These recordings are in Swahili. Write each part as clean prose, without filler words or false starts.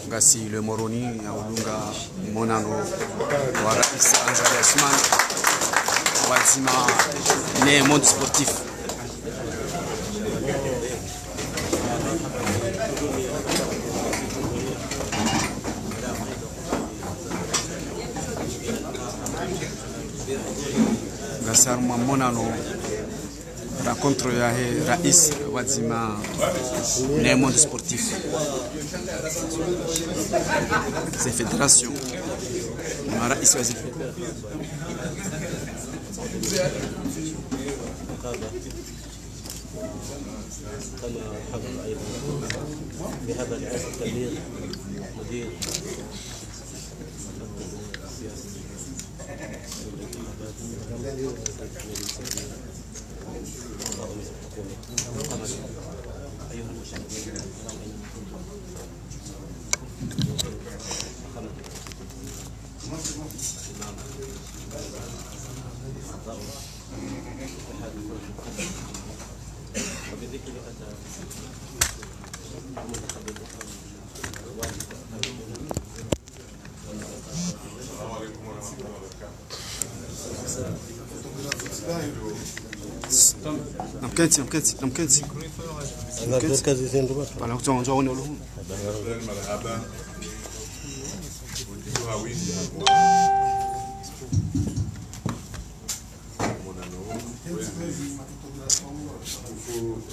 ngasi le moroni ya ulunga monano wa rais Anzali Asman wazima ne monde sportif. Gasar monano rencontre ya rais wazima ne monde sportif. C'est fédération rais wazima كما حضر ايضا بهذا العرس الكبير مدير السياسي والانتخابات ايها المشاهدين وبذكر أتى السلام عليكم ورحمة الله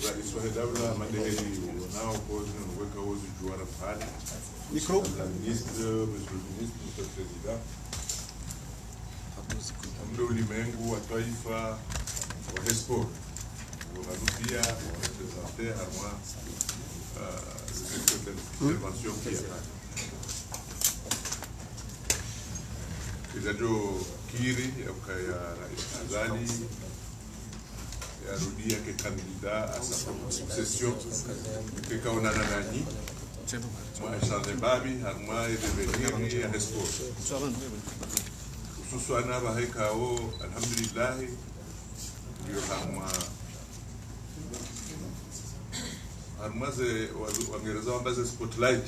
Rais wa Daula madeheli wanao kozi na kuweka wozi juara pale. Micro. La ministre, monsieur le ministre, monsieur le président. Mdo ulimwengu wa taifa wa Esport. Wanarupia warepresente harma intervention pia. Kizajo kiri ya Rais Azali yarudia ke candidat à sa succession que kaonana nani moi Charles Babi harma et devenir à Esport suswana bahekao alhamdulillah ndio harma ze wangereza wambaze spotlight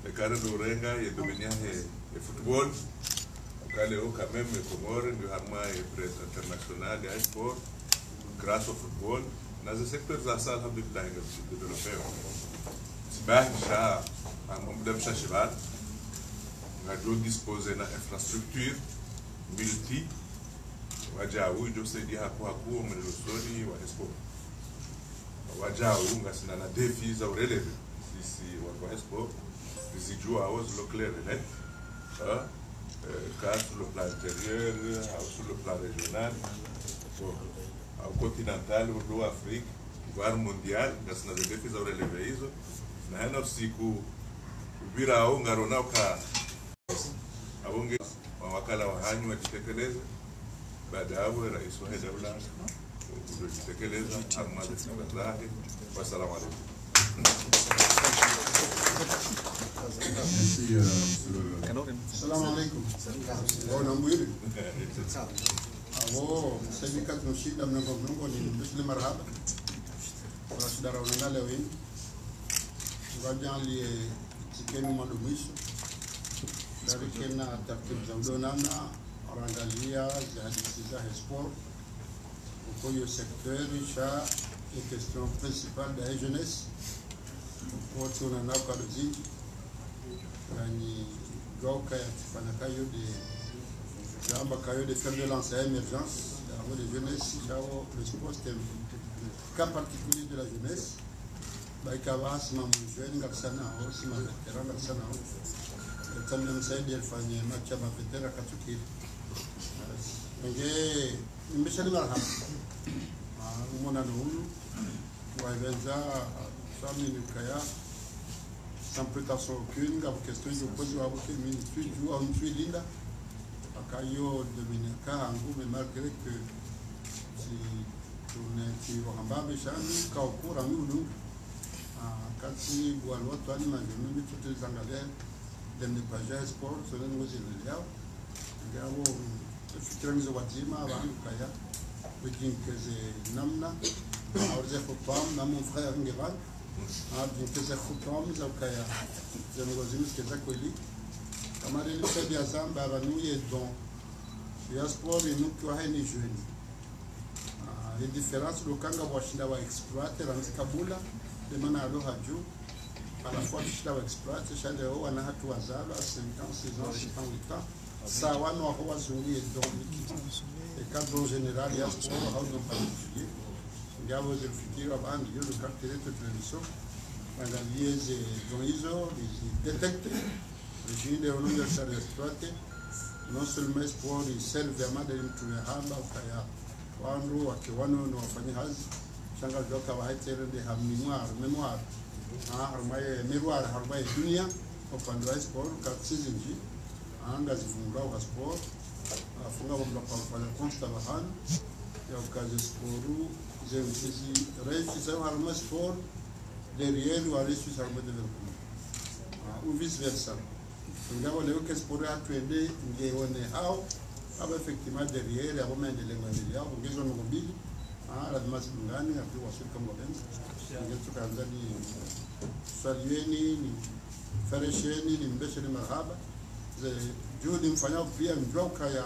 le carré d'orenga et devenir et football kaleo quand même Comore ndio harma et presse internationale à Esport grâce au football, dans le secteur de la salle, alhamdulillah, il a développé. Si bien, nous disposer d'une infrastructure multi, wajawu, je sais dire à quoi on me le sonne, ou à Esport. Wajawu, on a un défi à relever. Ici, ou à Esport, les joueurs à le clair et net, car sur le plan intérieur, sur le plan régional, au continental, au Afrique, voire mondial, parce que nous avons des relever isso. Na aussi ku vira au ngarona uka abonge wakala wa hanyu wajitekeleze baada ya hapo rais wa Daula kujitekeleza ama zake. Wassalamu alaikum. Assalamu alaikum. Bona mwili. Abo sasa tunashida mnango ni mbele marhaba. Kwa shida rauna leo hii. Ngajali tikeni madumisho. Dari kena taratibu za udonana orangalia za hadithi za sport. Kwa hiyo secteur cha question principale de la jeunesse. Kwa tunana kwa dozi. Yani gauka ya tifanakayo de Jamba Kayo de faire de lancer à émergence, d'avoir des jeunesses, le sport c'est un cas particulier de la jeunesse. Baikawa sima mjeune garsana au sima veteran garsana au. Tamna msaidi alifanya macha mavetera katukiri. Nge nimeshali marhaba. Mona nulu wavenza sami nukaya sans prétention aucune, la question de poser à votre ministre joue en Linda. Akayo Dominica mais malgré que si tu wahambambe shani kaukura miulu kati walwatu ani majumuni tutu zangalia demne paja sport sole ngozi leo ngabo fikiranizo wazima abantu kaya wikingeze namna aurze fopam na mon frère ngevan Jinkeza kutomu za ukaya viongozi msikeza kweli kama ile saidi ya Zamba banuye don ya sport inuki wa haini jeune les différences lokanga washinda wa exploiter ranzi kabula de mana alo haju à la fois kishinda wa exploiter shande ho wana hatu wazalo 50 6 ans 58 ans sawa no ho wazunguye don et cadre général ya sport ha no particulier ngabo zilifikira bandi yo le caractère de tradition angalie dans hizo détecte regime de l'union de exploité non seulement sport serve vraiment de mtuhamba ukaya wandu wakiwano na wafanya hazi shanga joka wa haitere de memoire harmaye miroir harmaye dunia upande wa sport season ji anga zifungua wa sport afunga wa kwa constat bahan ya ukazi sport zemsizi rechi za harmaye sport derrière ou aller sur le développement ou vice versa. Donc on est que sport a tuende ngeone hao aba effectivement derrière abo maendeleo ya ongezo no mbili la demasi ngani ya kwa shirika mmoja ngeto kaanza ni salueni ni faresheni ni mbesheni marhaba ze juhudi mfanyao pia mjoka ya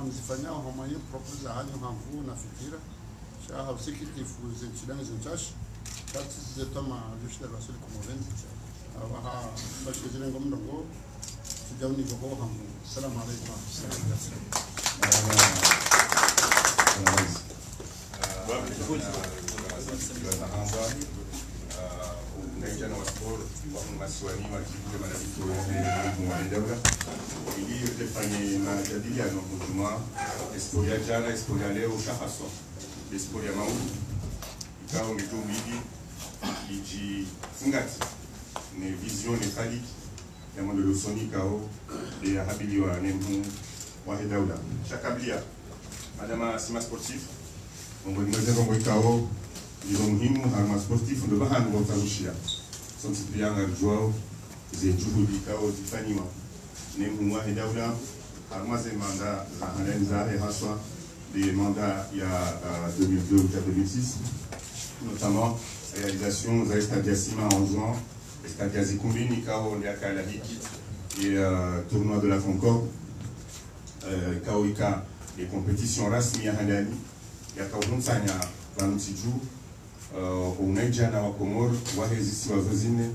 amzifanyao homoyo propose hali hamvu na fikira shaha usikitifu zinchidani zinchashi kati zetoma jushida rasuli kumoven waha bashizire ngomndongo tujawni go hamu assalamu alaykum unaijana wa sport wafungasiwani wakivuja manabito mwanendaula ili utefanye majadiliano kujuma espori ya jana, espori ya leo shahaswa espori ya maundu ikao mito mbili iji fungati ne vision ne khaliki ya mwendo soni kao ya habili wa nemu wa hedaula shakablia madama sima sportif mambo ni mwenye mambo ikao ndio muhimu harma sportif ndo bahanu wa tarushia sonsi prianga joao ze juhudi kao zifanywa nemu wa hedaula harma ze manda za hanenza haswa des mandats il y a 2002 ou 2006 notamment réalisation za Estadia Sima en juin, Estadia Zikumbini Kao Ndiaka la Hiki et tournoi de la Concorde, Kaoika les compétitions rasmi ya handani ya Kauntsanya Vanutsiju, Unaijana wa Komor, Wahezi siwa Vozine,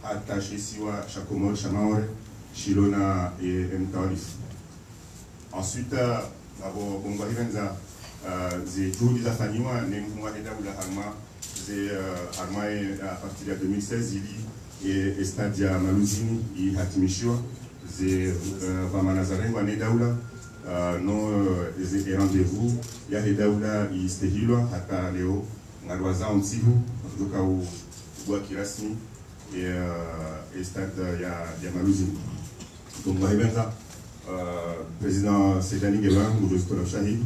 hata Shesiwa Shakomor Shamaore, Shilona et Mtawarif. Ensuite, abo Bongo Hivenza, ze juhudi za fanywa ni muahida ula harma ze harma à partir de 2016 ili Estadia Maluzini ihatimishiwa ze vamanazarengwa ne daula no ze rendez-vous ya daula istehilwa hata leo ngarwaza msihu kutoka ubwa kirasmi Estadia ya Maluzini. Donc muahida président Sejani Geban Mujostola Shahid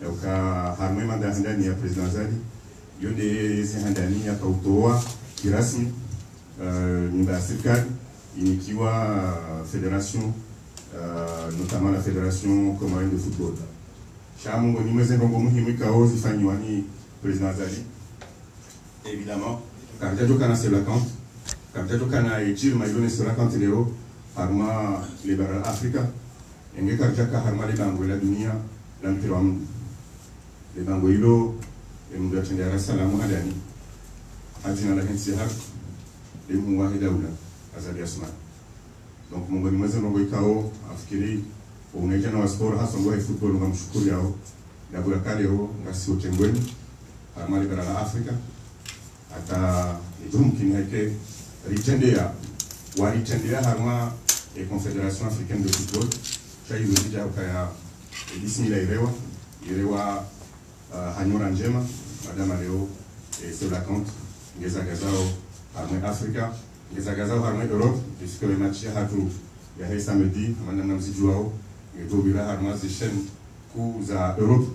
uka harmwe manda handani ya president Zali yonde zi handani ya kautoa kirasmi nyumba ya serikali inikiwa fédération notamment la fédération comorienne de football. Shamungo ni mweze ngombo muhimu kao zifanywa ni president Zali évidemment kamjajo kana c'est vacante kamjajo kana ejir mailone c'est vacante leo harma libéral Africa enge karjaka harma le bango la dunia la mpira wa le bango hilo mndu atendea salamu hadani ajina la hensi hak le muwahida ula azali asma. Donc mungu ni mweze mungu ikao afikiri unaijana wa sport hasa ngwa football ngamshukuru yao na bura kale ho ngasi utengweni harma le bara la Afrika ata idumkini hake ritendea harma et Confédération africaine de football chai zojija ukaya bismillah irewa hanyora njema madama leo c'est la compte ngezagazao harme Africa ngezagazao harme Europe puisque le match hatu ya samedi madama mzijuao ngezobira harma zi chaîne ku za Europe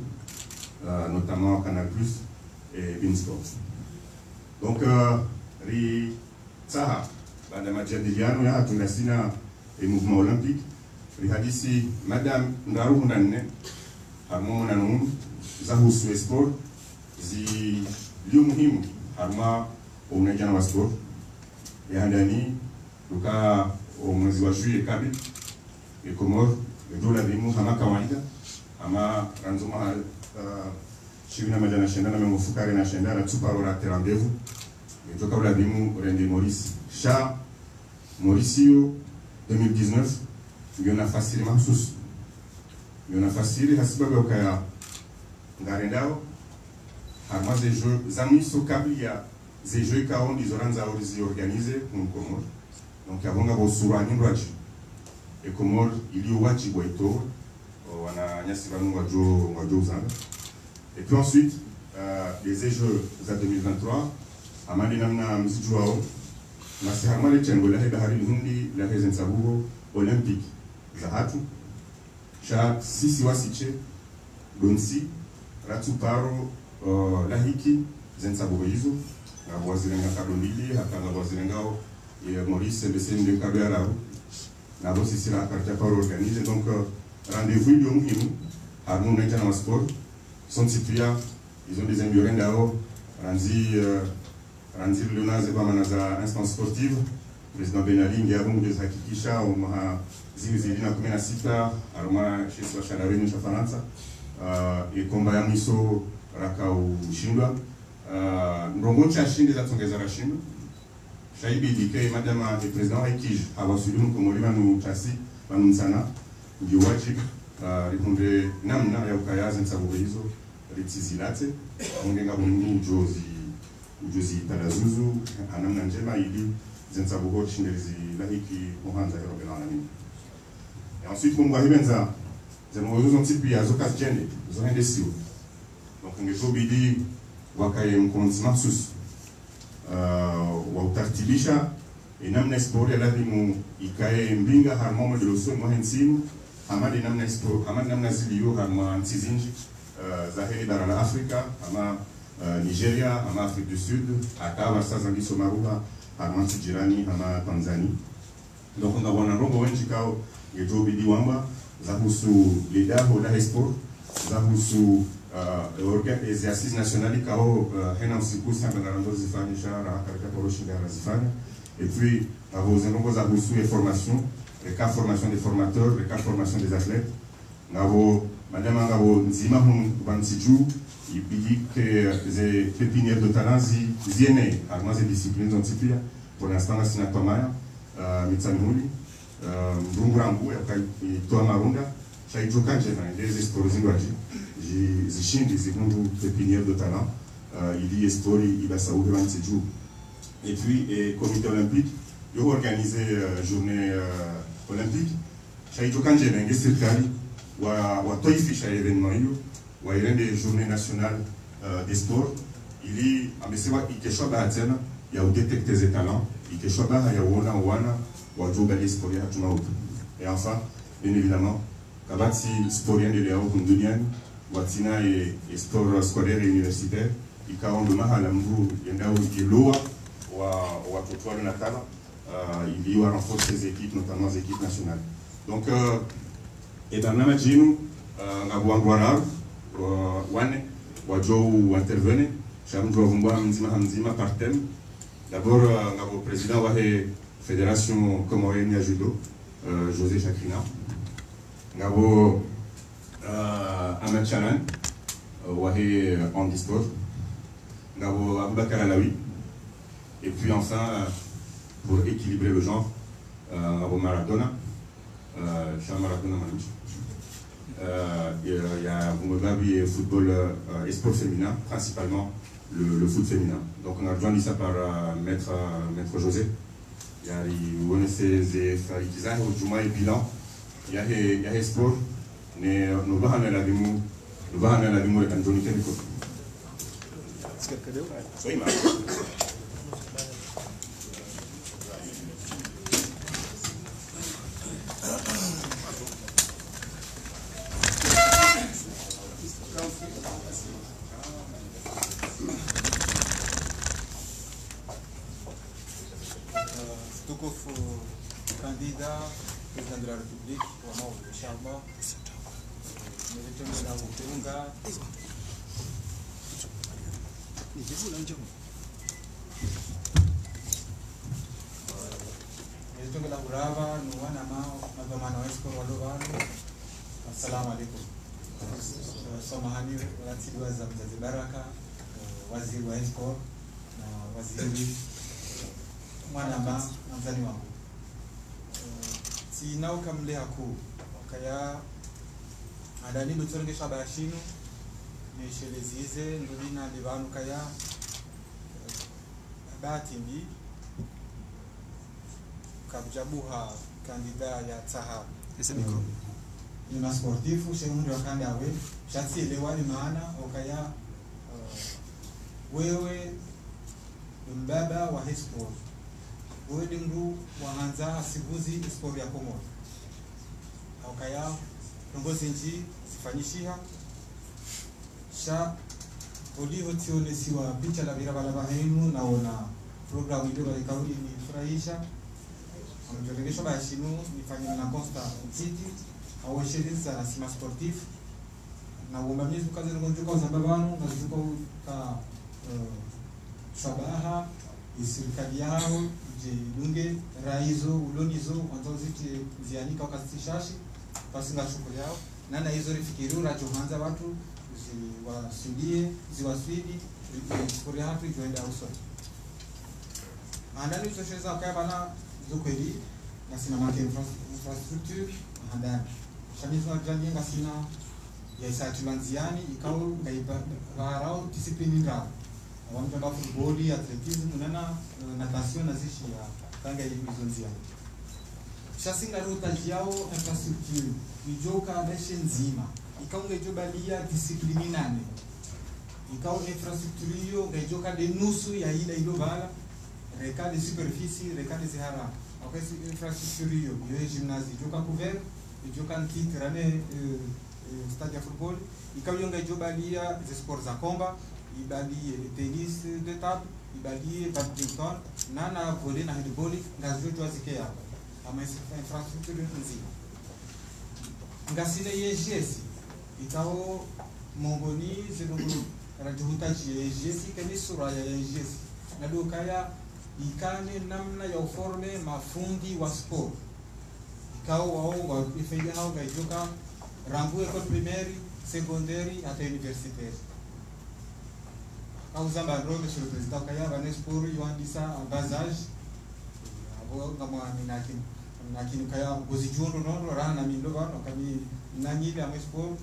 notamment Canal Plus et Beansport. Donc ri saha banda majadiliano ya hatu nasina et mouvement olympique rihadisi madame ndaru nanne harmo nanum zahusu sport zi liu muhimu harma unaijana wa sport ya ndani luka mwezi wa juillet kabla Komoro dola dimu kama kawaida ama ranzoma shirina majana shenda na mfukare na shenda na tuparo la rendez-vous ndoka dola dimu rende Maurice cha Mauricio 2019 ndio nafasiri mahsusi ndio nafasiri hasibabu ukaya ngarendao harma des jeux zamiso kabla ya ces jeux kaon dizoranza orizi organiser pour Komoro donc avonga bosura nyindwaji et Komoro ilio wajibu ito wana nyasi vanu wajo zanga et puis ensuite les jeux za 2023 amandi namna mziju wao na sehama le chengo la bahari hindi la hezen sabugo olympique za hatu cha sisi wasiche donsi ratu paro lahiki zensabugo hizo na wazilenga kadondili haka wazilengao et Maurice BCM de Kabera na bosi sila karta paro organiser donc rendez-vous de muhimu harmon naita na sport sont situés ils ont des endurants d'ao Ranzi Leonaze kwa manaza instance sportive président Benali ngiabu de hakikisha umha zili na 16 aroma chez Shalawenu cha Faransa et komba ya miso raka ushindwa ndongo cha shinde za tongeza rashindo shaibi dike madama et président Haikij awasulumu komolima nu chasi banumsana ndio wajibu ripunde namna ya ukayaza nsabu hizo ritizilate ongenga bungu ujuzi talazuzu anamna njema ili zensabugo chindezi lahiki muhanza yorobela alamin et ensuite comme bahibenza zemozo zontipi ya zokas jende zohendesiu donc ngeto bidi wakaye mkonzima sus wa utartibisha namna sport ya lazimu ikae mbinga harmomo de loso mohensimu amadi namna sport amadi namna ziliyo harma ntizinji zahiri bara la Afrika ama Nigeria ama Afrique du Sud akawa sasa ngiso maruha harma jirani ama Tanzania donc on a wana rongo wenji kao yeto bidi wamba zahusu lidaho la sport zahusu organ exercice national kao hena usiku sanga na ndo zifanya shara akarika poroshinga zifanya et puis avons zenongo zahusu et formation les cas formation des formateurs les cas formation des athlètes ngavo madame ngavo nzima bansiju ibidi que les pépinières de talent ziene armas et disciplines ontipia pour l'instant sina tomaya mitsanuli ndungurambu ya toa marunda chaitokanje na des explosions waji zishindi zikundu pépinière de talent il y story ibasaouhe bansiju et puis comité olympique yo organisé journée olympique chaitokanje na serikali wa toifisha événement hiyo wa irende journée nationale des sports ili amesewa ikeshwa tena ya udetecter les talents ikeshwa ya uona wa joga les sports ya hatuna upo et enfin bien évidemment kabati sport ya ndelea huko duniani watina et sport scolaire et universitaire ikaondo mahala mbu yendao iloa wa tutwala na tala il y a renforcer les équipes notamment les équipes nationales donc et dans la majinu ngabwangwara wane wajo intervenir chamdo vumbwa mzima par thème d'abord ngabo président wa fédération comorienne ya judo José Chakrina ngabo Ahmed Chanan wa handisport ngabo Abubakar Alawi et puis enfin pour équilibrer le genre ngabo Maradona Maradona Manouch il y a Moubabi football et sport féminin, principalement le foot féminin. Donc on a rejoint ça par maître José. Il y a les Faïkiza, Juma et Bilan. Il y a les sports. Mais nous allons à la démo avec Anthony Keniko. Oui, Tukufu candidat président de la République au nom de Charma, Mwenyekiti Utunga. kurava nuwana madhamana wa esport walovano. Assalamu alaikum. Samahani ratibu wa Mzazi Baraka, waziri wa esport na waziri mwanama na mzani wangu. Sinau kamle haku kaya adani lutonge shabashinu ni shelezize ndulina livanu kaya batimbi kabjabuha kandida ya Taha Esemiko ni masportifu shemundi wakanda we shatsi elewani maana okaya wewe mbaba wa sport wewe ndingu waanza asibuzi sport ya Komoro okaya nongozi nji sifanyishiha sha oliho tione siwa picha la birabala bahenu naona programu ile walikauli ni furahisha amjolegesho bashinu nifanye na Costa City au shiriza na sima sportif na umbamizi kazi ngonjuka uzambabano na zuko ka shabaha isirikali yao je dunge raizo ulonizo wanzoziti zianika wakastishashi pasinga shughuli yao nana hizo rifikirura johanza watu ziwasudie ziwaswidi kuri hatu joenda uso andani tusheza kaya bana zokweli na sina marke infrastructure handani shamizo janjenga sina ya isatulanziani ikao ngaiba varao discipline ngao wamjamba football atletism nana natation na zishi ya kanga hizo nziani shasinga ruta yao infrastructure ijoka beshe nzima ikao ngejobalia discipline nane ikao infrastructure hiyo ngejoka de nusu ya ile ilobala reka de superficie reka de zihara okasi infrastructure hiyo gymnase ijoka couvert ijoka kit rane stade de football ikao yonga ijobalia des sports za combat ibali tennis de table ibali badminton nana volley na handball ngazo twazike yao ama infrastructure nzima ngasine yejes ikao mongoni zilungulu rajuhutaji yejes kani sura ya yejes na dokaya ikane namna ya uforme mafundi wa sport ikao wao wa ifeja hao gaijoka rangu école primaire secondaire hata universitaire kauzamba ndo monsieur le président kaya bane sport yuandisa bazage abo kama nakini kaya gozijundo nondo rana mindo bano kami nanyile ama sport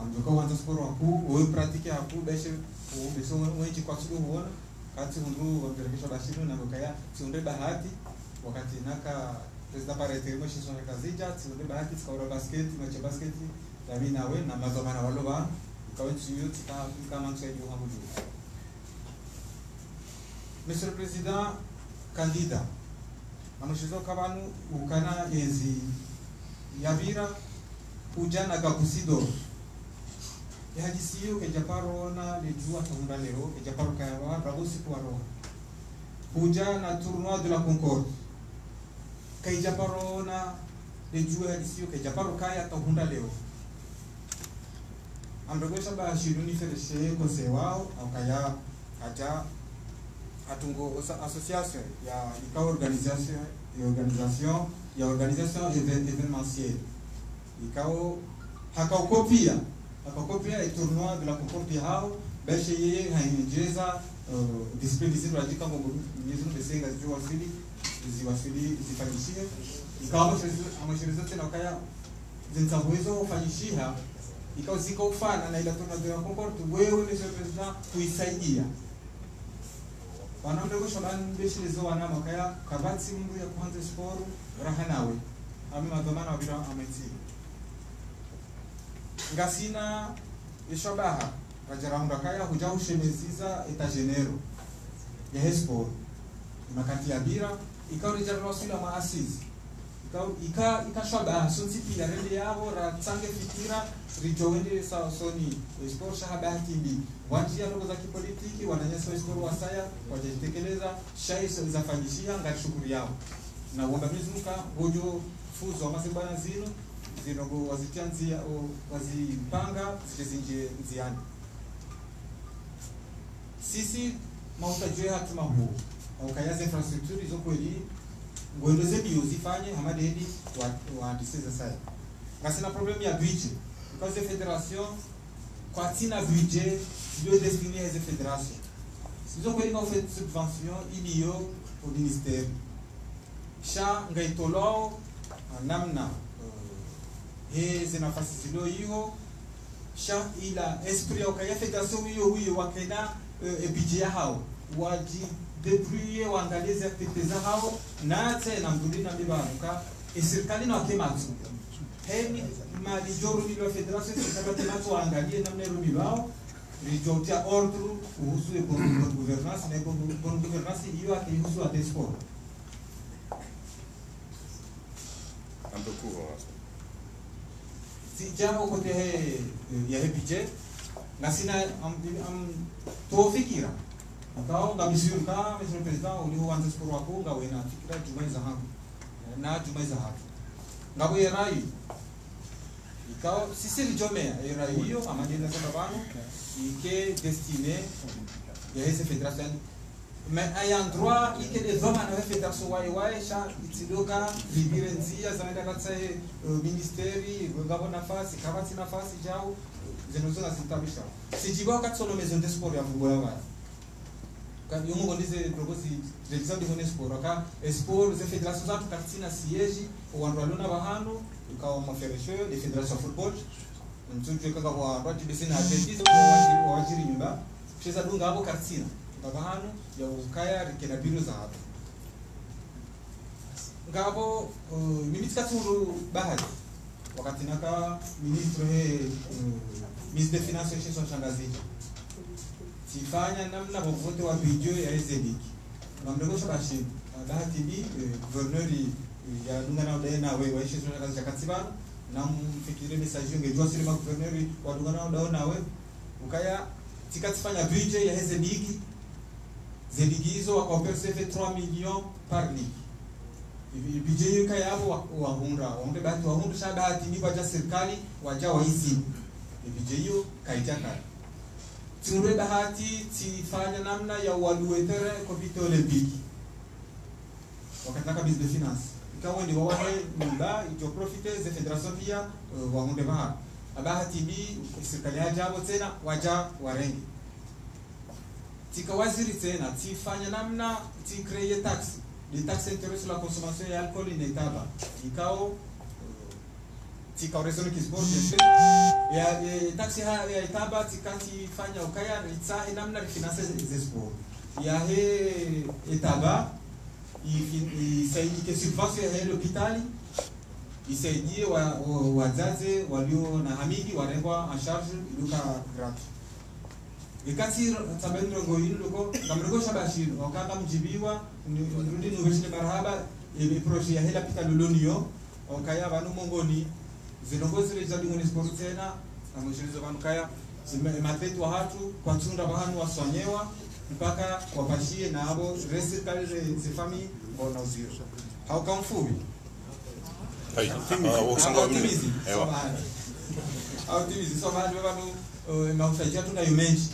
amjoka wanza sport waku wewe pratique hapo beshe beso wengi kwa sababu uona kati mundu wangerekesha bashinu na kaya siunde bahati wakati naka president parete mwisho sona kazija siunde bahati skaura basket mecha basket yami nawe na mazamana walo bano ikawa tsiyo kama ntsaidi hamuju. Monsieur le Président, candidat, amushizo kabanu ukana yezi yavira ujana gakusido yahadisiyo ke japaro na lejua tahunda lero ke japaro kayawa rabusi kuaro ujana tournoi de la Concorde ke japaro na lejua hadisiyo ke japaro kaya tahunda lero amrogosha ba shiruni fereshe konsewao au kaya aja atungo association ya ikao organisation événementielle ikao hakakopia tournoi de la Concorde hao beshe yeye hainjeza display zile rajika ngo nyezo besenga ziwasili zifanyishie ikao amashirizo tena kaya zintawezo fanyishia ikao ziko ufana na ila tournoi de la Concorde wewe ni president kuisaidia wanamdogo shoban beshilizo wana makaya kabati mungu ya kwanza sport rahanawe ame madhamana wabira ameti ngasina ishobaha rajarahunda kaya huja ushemeziza etagenero ya sport makati ya bira ikao rijarno sila maasizi ikashobaha sonsi pia rende yao ra tsange fikira rijowende soni sport shahabati mbi wanjia ndogo za kipolitiki wananyesa sport wasaya wajitekeleza shai za fanyishia ngati shughuli yao na uomba mizuka gojo fuzo wa masebana zino wazitianzia wazipanga zizinje nziani sisi mautajwe hatuma huu au kayaza infrastructure izo kweli ngoendoze bio zifanye hamadi hedi waandisize sai ngasina problem ya budget because the federation kwa tina budget doit destiner à cette fédération sizo kweli kwa fait subvention iliyo au ministère sha ngaitolao namna hizi nafasi zilo hiyo sha ila esprit ya kaya federation hiyo wakenda budget hao waji débrouiller waangalie activités hao na tena mdudi na bibaruka serikali na wakematu hemi mali joro ni la federation serikali na watu waangalie namna rumi wao rijotia ordre kuhusu bonne gouvernance na bonne gouvernance hiyo akihusu à sport un peu court si jambo kote ya budget na sina am tofikira Então, da misura cá, mesmo presidente, o livro antes por aqui, o Gawena, fica de mais a rápido, na de mais a rápido. Gabo era aí. Então, se ele jomea, era aí, a maneira de trabalho, e que destiné a essa federação. Mas aí androa e que de zona na federação vai já itidoka liberenzia, zanaenda katika ministeri, Gabo na fase, kabati na fase jao, zenozona zitabisha. Se jiba katika no maison de sport ya Vugola. Quand on dit que révision de sport, quand sport, les fédérations ont parti na siège ou en droit na bahano, quand on fait les fédérations de football, on se dit que quand on va dire na athlétisme, on va dire nyumba, chez ça donc abo kartina, bahano ya ukaya rikena biro za hapo. Ngabo ministre katuru bahari, wakati naka ministre ministre des finances chez son changazi. Sifanya namna popote wa video ya ezediki namdogosha bashi bahati bi gouverneur ya dunga na udena wewe waishi zona kazi chakatsibana na mfikire message yonge jua sile gouverneur wa dunga na udena wewe ukaya tikatifanya video ya ezediki zediki hizo wakaperceive 3 millions par ligue budget yuka yabo wa hundra onde bahati wa hundra sha bahati ni baja serikali waja waizi budget hiyo kaitaka Tunure bahati tifanya namna ya waluetere komite olimpiki wakati naka business finance ikawa ni wawahe nyumba ito profite ze federation pia wahunde bahati abahati bi serikali ya jabo tena waja warengi tika waziri tena tifanya namna ti créer taxe les taxes intérieures sur la consommation et alcool et tabac ikao tika resoni kisbor ya taxi ya itaba tikati fanya ukaya itsahi namna refinance ze sport ya he itaba isaidi ke subvention ya hospitali isaidie wazazi walio na hamidi warengwa en charge luka gratuit ikati tabendro ngoyini luko namrego shabashi wakanga mjibiwa nirudi nubeshine barhaba projet ya hela pita lolonio okaya banu mongoni zinongozi za dingoni sport tena na mshirizo banu kaya zimemateti wa hatu kwa tunda bahanu wasonyewa mpaka wapashie na abo resi kale ze family bona uzio how come fubi Hai, optimism optimism so bado bado maushaji tuna yumenji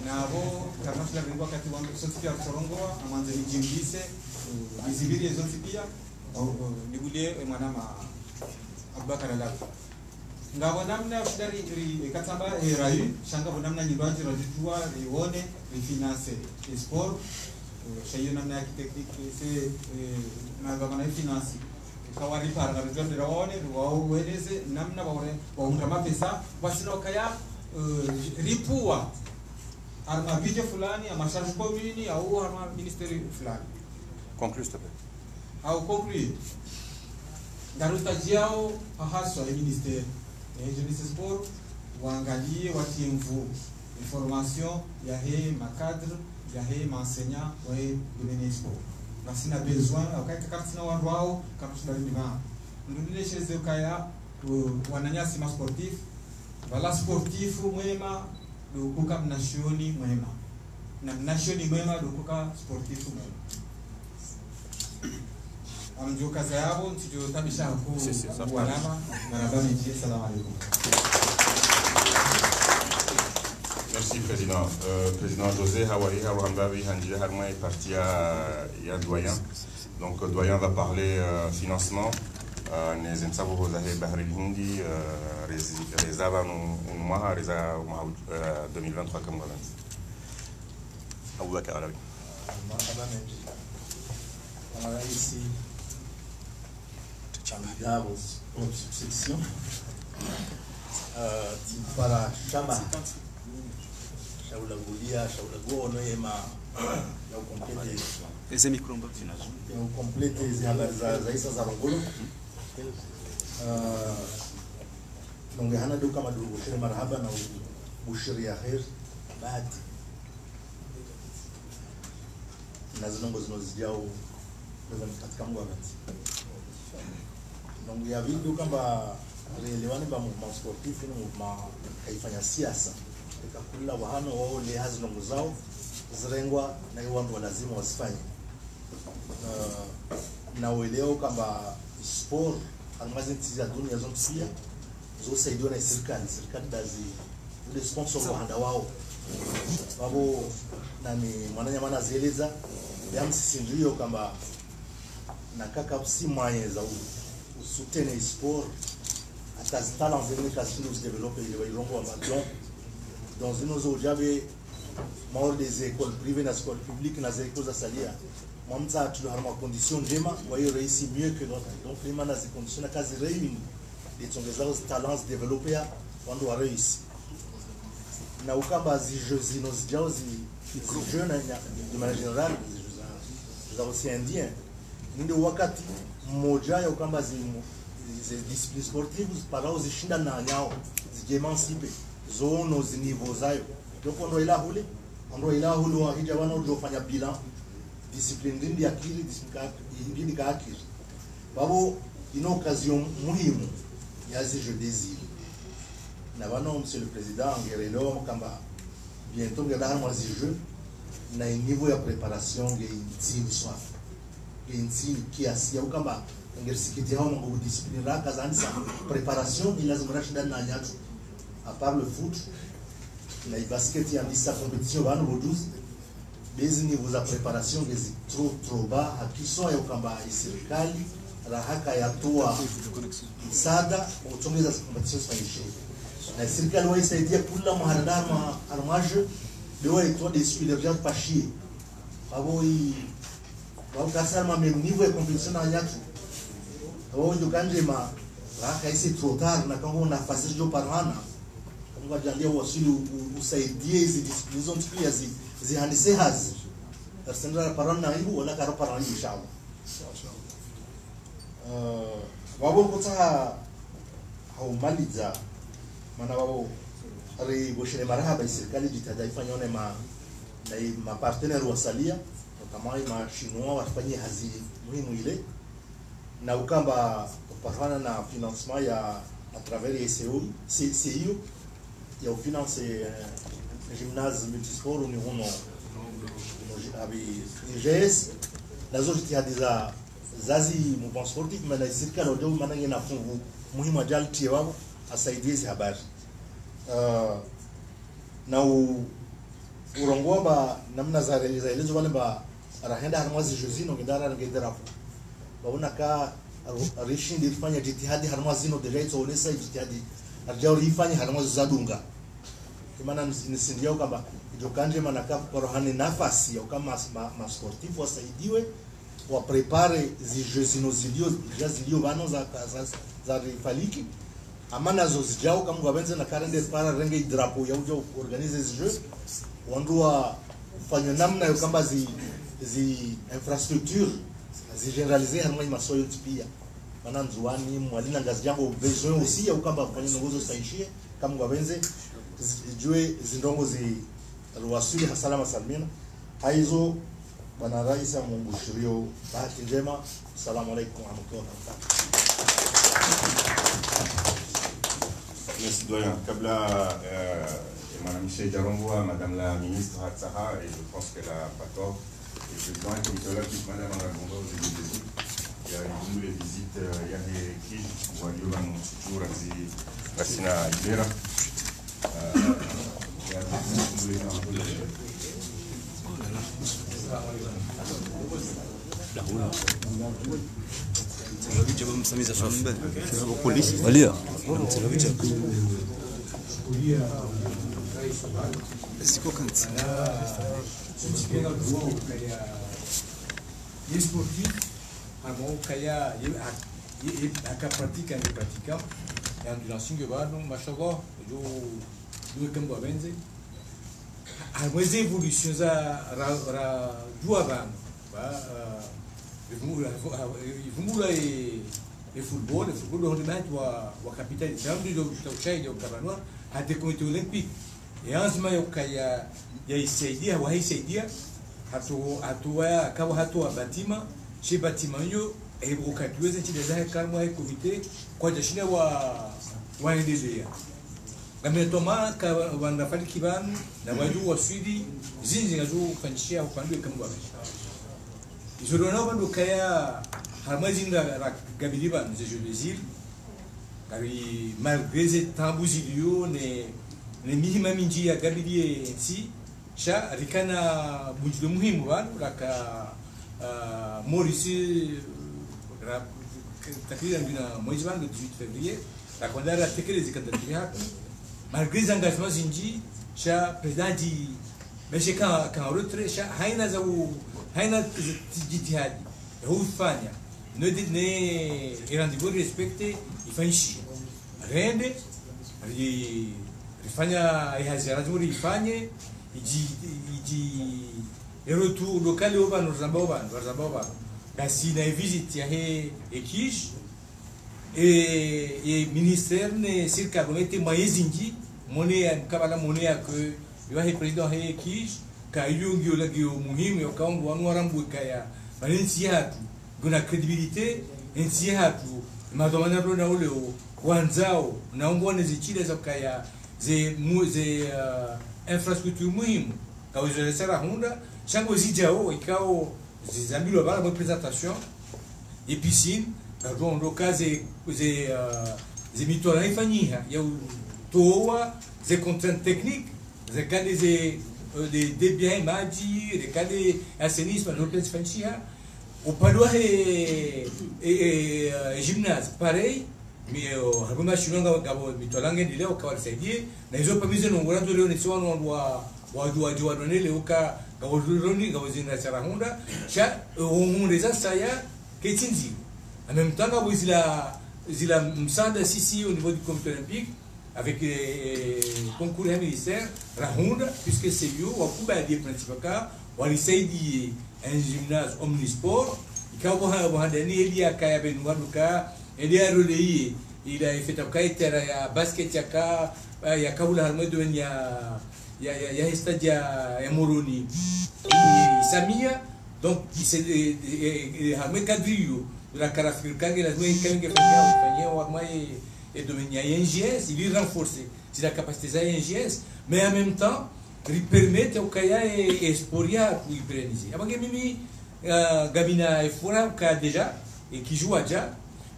na abo kama sila ringwa kati wa sofia sorongoa amanze nijimbise bizibiri ezo pia nigulie mwanama Abubakar Alawi ngabo namna shidari katamba rayu shanga bonamna nyirwaji rajitwa rione refinance sport shayo namna ya technique se na gavana finance kawari para rajwa ndiraone wao weleze namna waunda mapesa basino kaya ripua arma budget fulani ama charge commune au arma ministeri fulani conclue s'il te plaît. Au conclure Daruta jiao haswa ya ministeri ya jeunesse sport waangalie watimvu information ya he makadre ya he maenseignant wa he domaine sport na sina besoin wakati katika watu wao kama tunalima ndudile chez ukaya wananyasi ma sportif wala sportifu mwema dokuka mnashoni mwema na mnashoni mwema dokuka sportifu mwema amjo kaza yabo ntijo tabisha ku wanama na rabani ji assalamu alaikum. Merci, Président. Président José Hawaii Harambavi Hanji Harma est parti à Doyen. Donc, Doyen va parler financement. Nous avons posé Bahri Hindi, Rezava Noumaha, Reza 2023 comme vous l'avez dit. Aboubakar Alawi. Ici, candidat aux substitutions. Para chama shaula gulia shaula gono yema ya ukomplete eze mikromba ya ukomplete hizi habari za Isa za Rongolo nonge hana duka madugu shiri marhaba na bushiri ya khair bahati na zinongo zinozijao katika mwagati nonge ya vidu kamba relewani ba movement sportif ni movement kaifanya siasa ikakula wahano wao le hazino zao zirengwa na watu lazima wasifanye na uelewa kwamba sport almazi za dunia zote pia zosaidiwa na serikali dazi ule sponsor wa handa wao babo nani mwananyamana zieleza yamsisindio kwamba na kaka si moyen za usutene sport as talents de se développer les Rongo en Macron dans une autre j'avais mort des écoles privées dans les écoles publiques dans les écoles à salia moi ça tu as une condition njema voyez réussi mieux que l'autre donc les manas ces conditions quasi réunies les sont des talents développés on doit réussir na ukamba zi jeux jeunes de manière générale les aussi indiens ndio wakati mmoja ya ukamba zi disciplines sportives para uzishinda na nyao zijemancipe zono zinivo zayo donc on doit ila hule wa hija wana ujofanya bilan discipline ndindi akili discipline ndindi ka akili babo une occasion muhimu ya zi je désir na bana monsieur le président ngerelo kamba bientôt ngada moi zi jeu na niveau ya préparation ngeintini soif ngeintini kiasi ya kamba ngersikiti hao ngo discipline la kazanisa préparation il lazima rashida na nyatu à part le foot na basket ya ndisa compétition bana bodus bezi niveau za préparation ngezi trop bas hakiso ya kamba serikali la haka ya toa msaada utongeza compétition spanish na serikali waisaidia kula maharadama armage dewa itwa des spilers pas chier abo i ba kasama même niveau ya compétition na nyatu wao ndio kanjema raka isi trop tard na kama una nafasi jo parana kama jalia wasili usaidie hizi discipline pia zihandise hazi tasendra parana hiyo wala karo parana inshallah wao kota haumaliza maana wao ari boshele marhaba serikali jitahidi ifanye one ma partenaire wasalia kama ma chinois wafanye hazi muhimu ile na ukamba kupatana na financement ya à travers les CIO ya finance gymnase multisport au niveau no abi IGS nazo jitihadi za zazi mouvement sportif mais na serikali ndio maana ina fungu muhimu ajalti wao asaidie hizi habari na urongomba namna za realizo wale ba rahenda harmazi jozino ngidara ngidara baona ka rishindi ifanya jitihadi harmazino derecho olesa jitihadi arjao ifanya harmazo zadunga kimana nisindio kama jokanje manaka parohani nafasi ya kama ma sportif wasaidiwe wa prepare zi jeux zilio bano za rifaliki amana zo zijao kama gabenze na karende para renge drapo ya ujo organize zi jeux wandua fanya namna yo kama zi infrastructure zigénéraliser harmoni masoyo pia maana nzuani mwalina ngazi jambo besoin aussi ya ukamba kufanya ngozo saishie kama ngwabenze jue zindongo zi ruwasuli hasalama salmina haizo bwana rais amungushirio bahati njema asalamu alaykum wa rahmatullahi wa barakatuh. Merci doyen. Kabla madame Michel Jarongwa, madame la ministre Hatsaha, et je pense qu'elle a pas tort. Le président et comité olympique, madame Andragonga, aux États-Unis, il y a eu les visites, il y a des qui, Guardiola, Moussoutour, Rassina Ibera. Walia. esportivo, amor kaya aka pratica e pratica e ambulância que vai no mas agora do campo abenze algumas evoluções ra duas anos e futebol do rendimento a capital do cheio do Cabanua até comitê olímpico e antes mais o kaya ya isaidia wa isaidia hatua kama hatua batima shi batima hiyo ukatuweza nchi za kama komite kwa jashina waendelea gametoma ka wanafanya kibanu na waju wasidi zinzi ngazo kufanyishia upande kama baba izorona bando kaya hamazinga gabiliba nzejo bezil kari malgré tambuzilio ne minima minji ya gabilie si sha rikana bunjdo muhimu banu raka Maurice takriban bina mwezi wa 18 février la kwandara tekelezi kandatia hapo malgré engagement zinji sha presidenti meshe kan retrait sha haina jitihadi hufanya ne rendez-vous respecté ifanyishi rende rifanya ihazira zuri ifanye e retour local au ban Zambaba basi na visite ya ekij e ministère ne circa comité mayezinji monea mkabala monea que yo he président he ekij ka yungi olagio muhimu yokaungu wanwarambu kaya valensi hatu guna credibilité ensi hatu madomana rona ule wanzao naongone zichile za kaya ze infrastructure muhimu ka uzelesera hunda chango zijao ikao zizambilwa bala bonne présentation et piscine pardon ndo kaze ze mitola ifanyia ya toa ze contraintes techniques ze kade ze de bien maji de kade assainissement ndo kaze ifanyia upadwa gymnase pareil mais habuma shunanga gabo mitola ngende leo kwa saidie na hizo pamize nongora ndio leo ni sio wadu donele uka gawoloni gawozina charahunda cha umureza saya ketinzi en même temps gabo zila msada sisi au niveau du comité olympique avec concours du ministère rahunda puisque c'est yo wakuba die principal walisaidi un gymnase omnisport ikawa bohandani elia kaya benwaduka elia relais il a fait un ya basket ya kabula halmedo ya stade ya Moroni Samia donc il halme cadrio la caractéristique que la zone kenge fanya wa mai et domaine ya NGS il renforcer c'est la capacité za NGS mais en même temps il permet au kaya esporia pour pérenniser abange mimi Gamina Efora ka déjà et qui joue déjà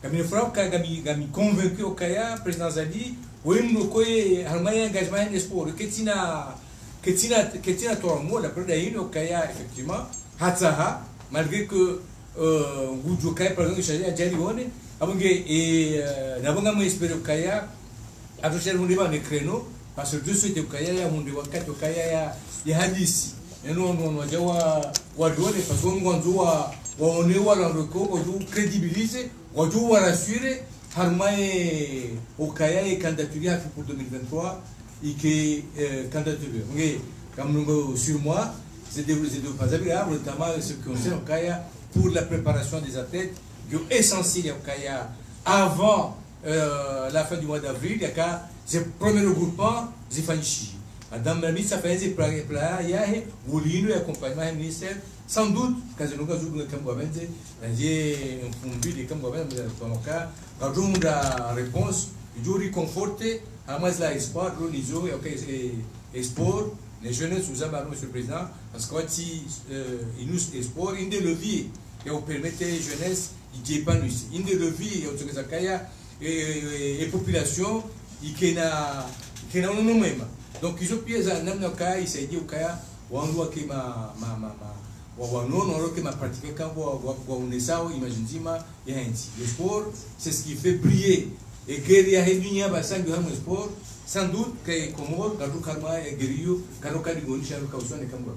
Gamina Efora ka gami convaincu au kaya président Zali oui nous quoi harmonie engagement en sport ketina tormo la preuve d'ailleurs au kaya effectivement hatsaha malgré que ngujo kaya par exemple charia jarione abonge et nabonga mo espérer au kaya atocher hunde ba ne créneau parce que de suite au kaya ya hunde wakati au kaya ya hadisi eno no jawa wadone parce que mwanzo waone wala ndoko waju crédibiliser waju rassurer harmae okaya et candidature pour 2023 et que candidature mais comme sur moi c'est de pas agréable notamment ce qui concerne okaya pour la préparation des athlètes qui est essentiel okaya avant la fin du mois d'avril il y a c'est premier regroupement zifanishi madame la ministre a fait des plans yahe wolino et accompagnement du ministère sans doute kazinuka zuru kambwa benze naje mfumbi de kambwa benze tonoka kadunda réponse juri conforter à mais la espoir le nizo et OK sport les jeunes sous amaro monsieur le président parce que si il nous sport inde levier et on permettre jeunesse il épanouisse inde levier et autorisakaya et population ikena no même donc hizo pia za namna kaya isaidie ukaya wangu wa kima wa wanono waloke ma pratiquer quand wa unesao imagine nzima ya nchi. Le sport c'est ce qui fait briller et guerrier ya dunia basangi wa sport sans doute que Comore kadu kama ya guerrier karo kadi gonisha ka usone kama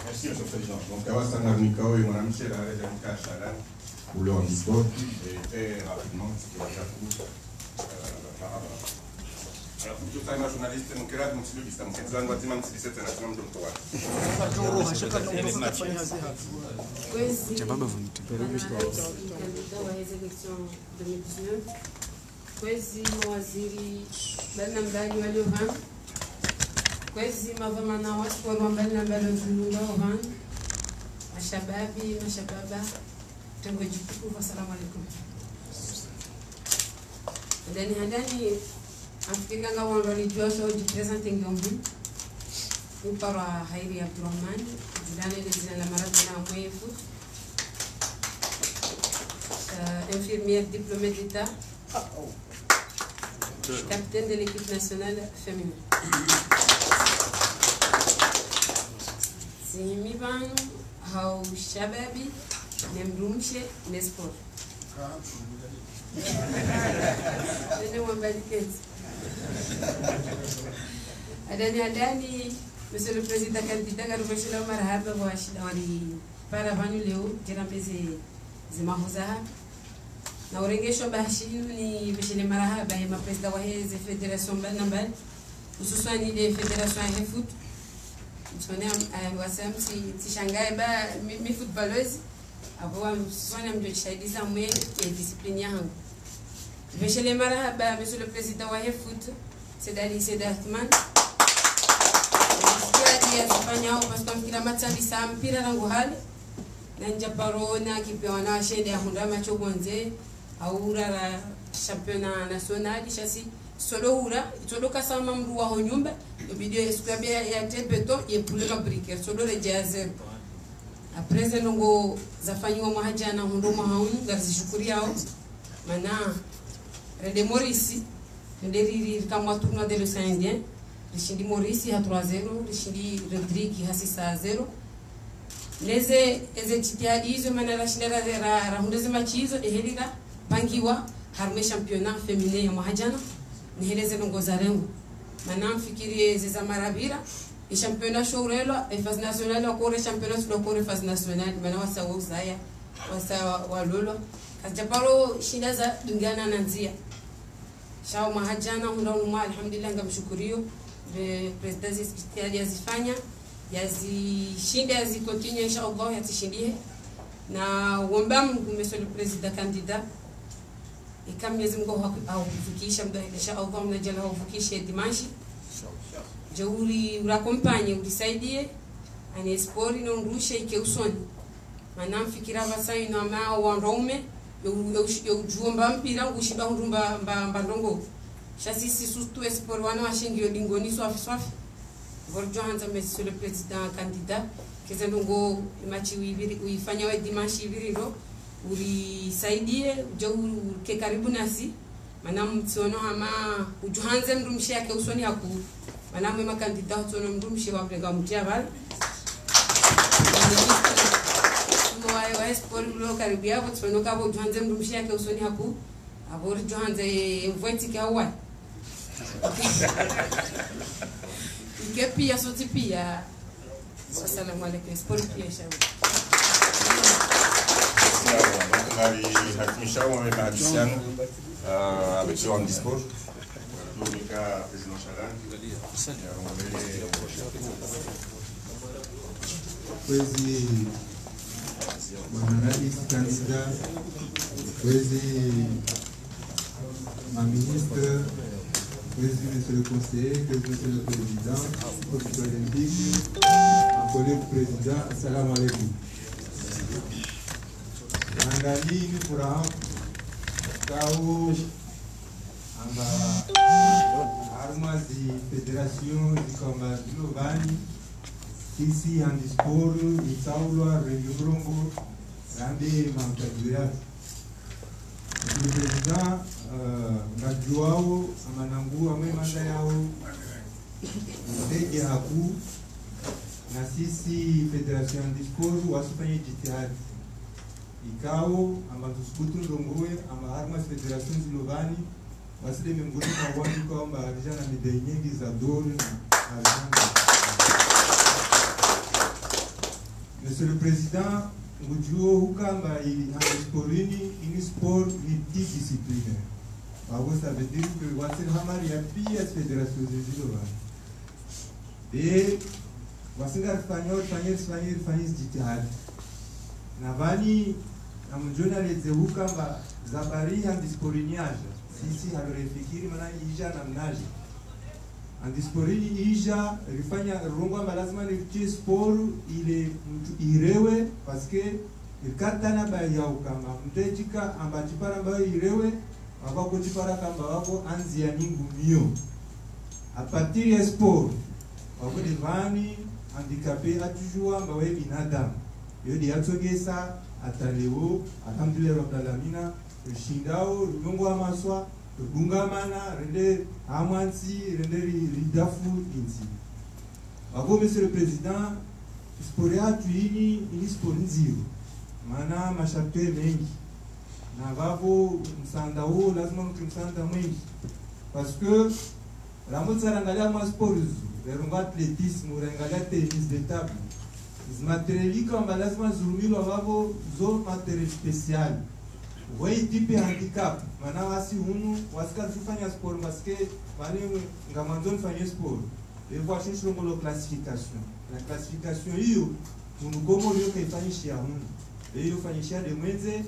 Merci, Monsieur le Président. Donc, Awasana Mikao et Mme Michel Arejanika Chalan pour leur discours et très rapidement, ce qui va faire par rapport. Alors, pour tout ça, ma journaliste, mon kérad, mon tilo, qui s'est dit, moi, dimanche, 17 national de l'Octobre. Kwezi mawaziri bana mbali waliovan kwezi mavamana watu wa mbali na mbali nzulunga ovan mashababi mashababa tengo jikufu assalamu alaikum ndani handani Afrika nga wando alijua so jipresente ngambu upara Hairi Abdurrahman judane de zina la maradona mwefu infirmière diplômée d'état capitaine de l'équipe nationale féminine. Sihimibanu hau shababi nemrumshe nesport. Nene wambaliketi. Adani Monsieur le Président candidat garubashila marhaba wa shida wali para vanyu leo jirambeze zimahuza na urengesho bahashinu ni bishile marahaba ya mapresida wa heze federation mbali hususan ile federation ya foot msone wasem si shangae ba mi footballeuse abo msone mjishaidiza mwe ya discipline yangu bishile marahaba Monsieur le Président wa foot Sedali Sedatman ya kufanya parce que kila matali sa mpira rangu hali na njaparona kipewa na shende ya hundama chogonze aura la championnat national chasi solo ura solo kasama mru wa nyumba video eskwabia ya tebeto ye puleka brique solo le jazer après ce longo zafanywa mahajana hundoma haunu gazishukuri yao mana Rede Morisi nderiri kama tournoi de l'Océan Indien Rishindi Morisi ha 3-0 Rishindi Rodrigue ha 6-0 leze ezechitiadi hizo maana rashindana ra hundeze machizo ehelira pangiwa harme championnat féminin ya mahajana ni heleze longoza rengo maana mfikirie zeza marabira e championnat showrelo e phase nationale au corps championnat sur le corps phase nationale maana wasa uzaya wasa walolo kajaparo shindaza dungana nanzia shao mahajana hundaunuma alhamdulillah ngamshukuriyo president istiali yazifanya yazishinde yazikontinue inshallah yazishindie na uomba Mungu Monsieur le Président candidat ikam Mwenyezi Mungu akufikisha muda inshallah mnajala akufikishe dimanche jeuri urakompanye urisaidie ani sport no ndushe ike usoni maana mfikira basai no ama wanaume yo juomba mpira ngushinda hundumba mbandongo chasisi surtout sport wana washingi yo dingoni swafi Borjo Hanza Monsieur le Président candidat kezendongo machi uifanya wa dimanche ibiriro urisaidie ujau ke karibu nasi maana mtsono ama ujuhanze mrumshi yake usoni haku maana mwe makandida utsono mrumshi wa mrenga mtiaval wa sport lo karibu yako tsono kabo ujuhanze mrumshi yake usoni haku abor ujuhanze mvweti kawa pia soti pia assalamu alaikum sport pia shauri avec ce discours le cas président Chalan Kwezi mwananalisi candidat kwezi ma ministre Monsieur le conseiller, Monsieur le président, comité olympique, mon collègue président, assalamu alaikum. Angali ni furaha kau anga arma di federation di combat global ici en sport di Saulwa Renjurongo grande mankadura Monsieur le Président, Ngajuao, Amanangu, Amemanda yao, ndege haku, na sisi Federation ya Disporo wasifanye jitihadi. Ikao, amba tusukutu ndongoe, amba harma Federation zilovani, wasile minguni kwa wani kwa amba harijana midei nyingi za dori na harijana. Monsieur le Président, Ngujuo hukamba Disporini, ini sport multidisciplinaire. Ça veut dire que Wassil Hamari a pire fédération de Zilovani. Et Wassil Espagnol, Fanyes Jitihad. Navani, Amjona Lezehukamba, Zabari and Disporiniage. Sisi halorefikiri mana ija namnaji. Andisporini ija rifanya rongwa lazima ni sport ile irewe parce que ikatana ba yau kama mtejika ambachipara ba irewe wako chipara kamba wako anzia ningu mio a partir ya sport wako divani handicapé atujua mba we binadamu yodi yatsogesa ataleo alhamdulillah rabbil alamin shindao nyongo amaswa Bungamana, rende Amansi, rende Ridafu, Inti. Avant, Monsieur le Président, Sporia tuini, ini sporinzio. Mana machapte mengi. Navavo, msandao, lazima msanda mengi. Parce que, la motsa rangalia ma sporizu, renga athlétisme, rengalia tennis de table. Izmateriali kamba lazima zurumilo avavo, zo materiel spécial. Wei tipe handicap, mana wasi hunu, wasika zifanya sport, parce que, wale ngamanzon fanya sport. Et voici sur la classification. La classification, iyo, unugomo liyo kaifanyishia hunu. Iyo fanyishia de mwenze,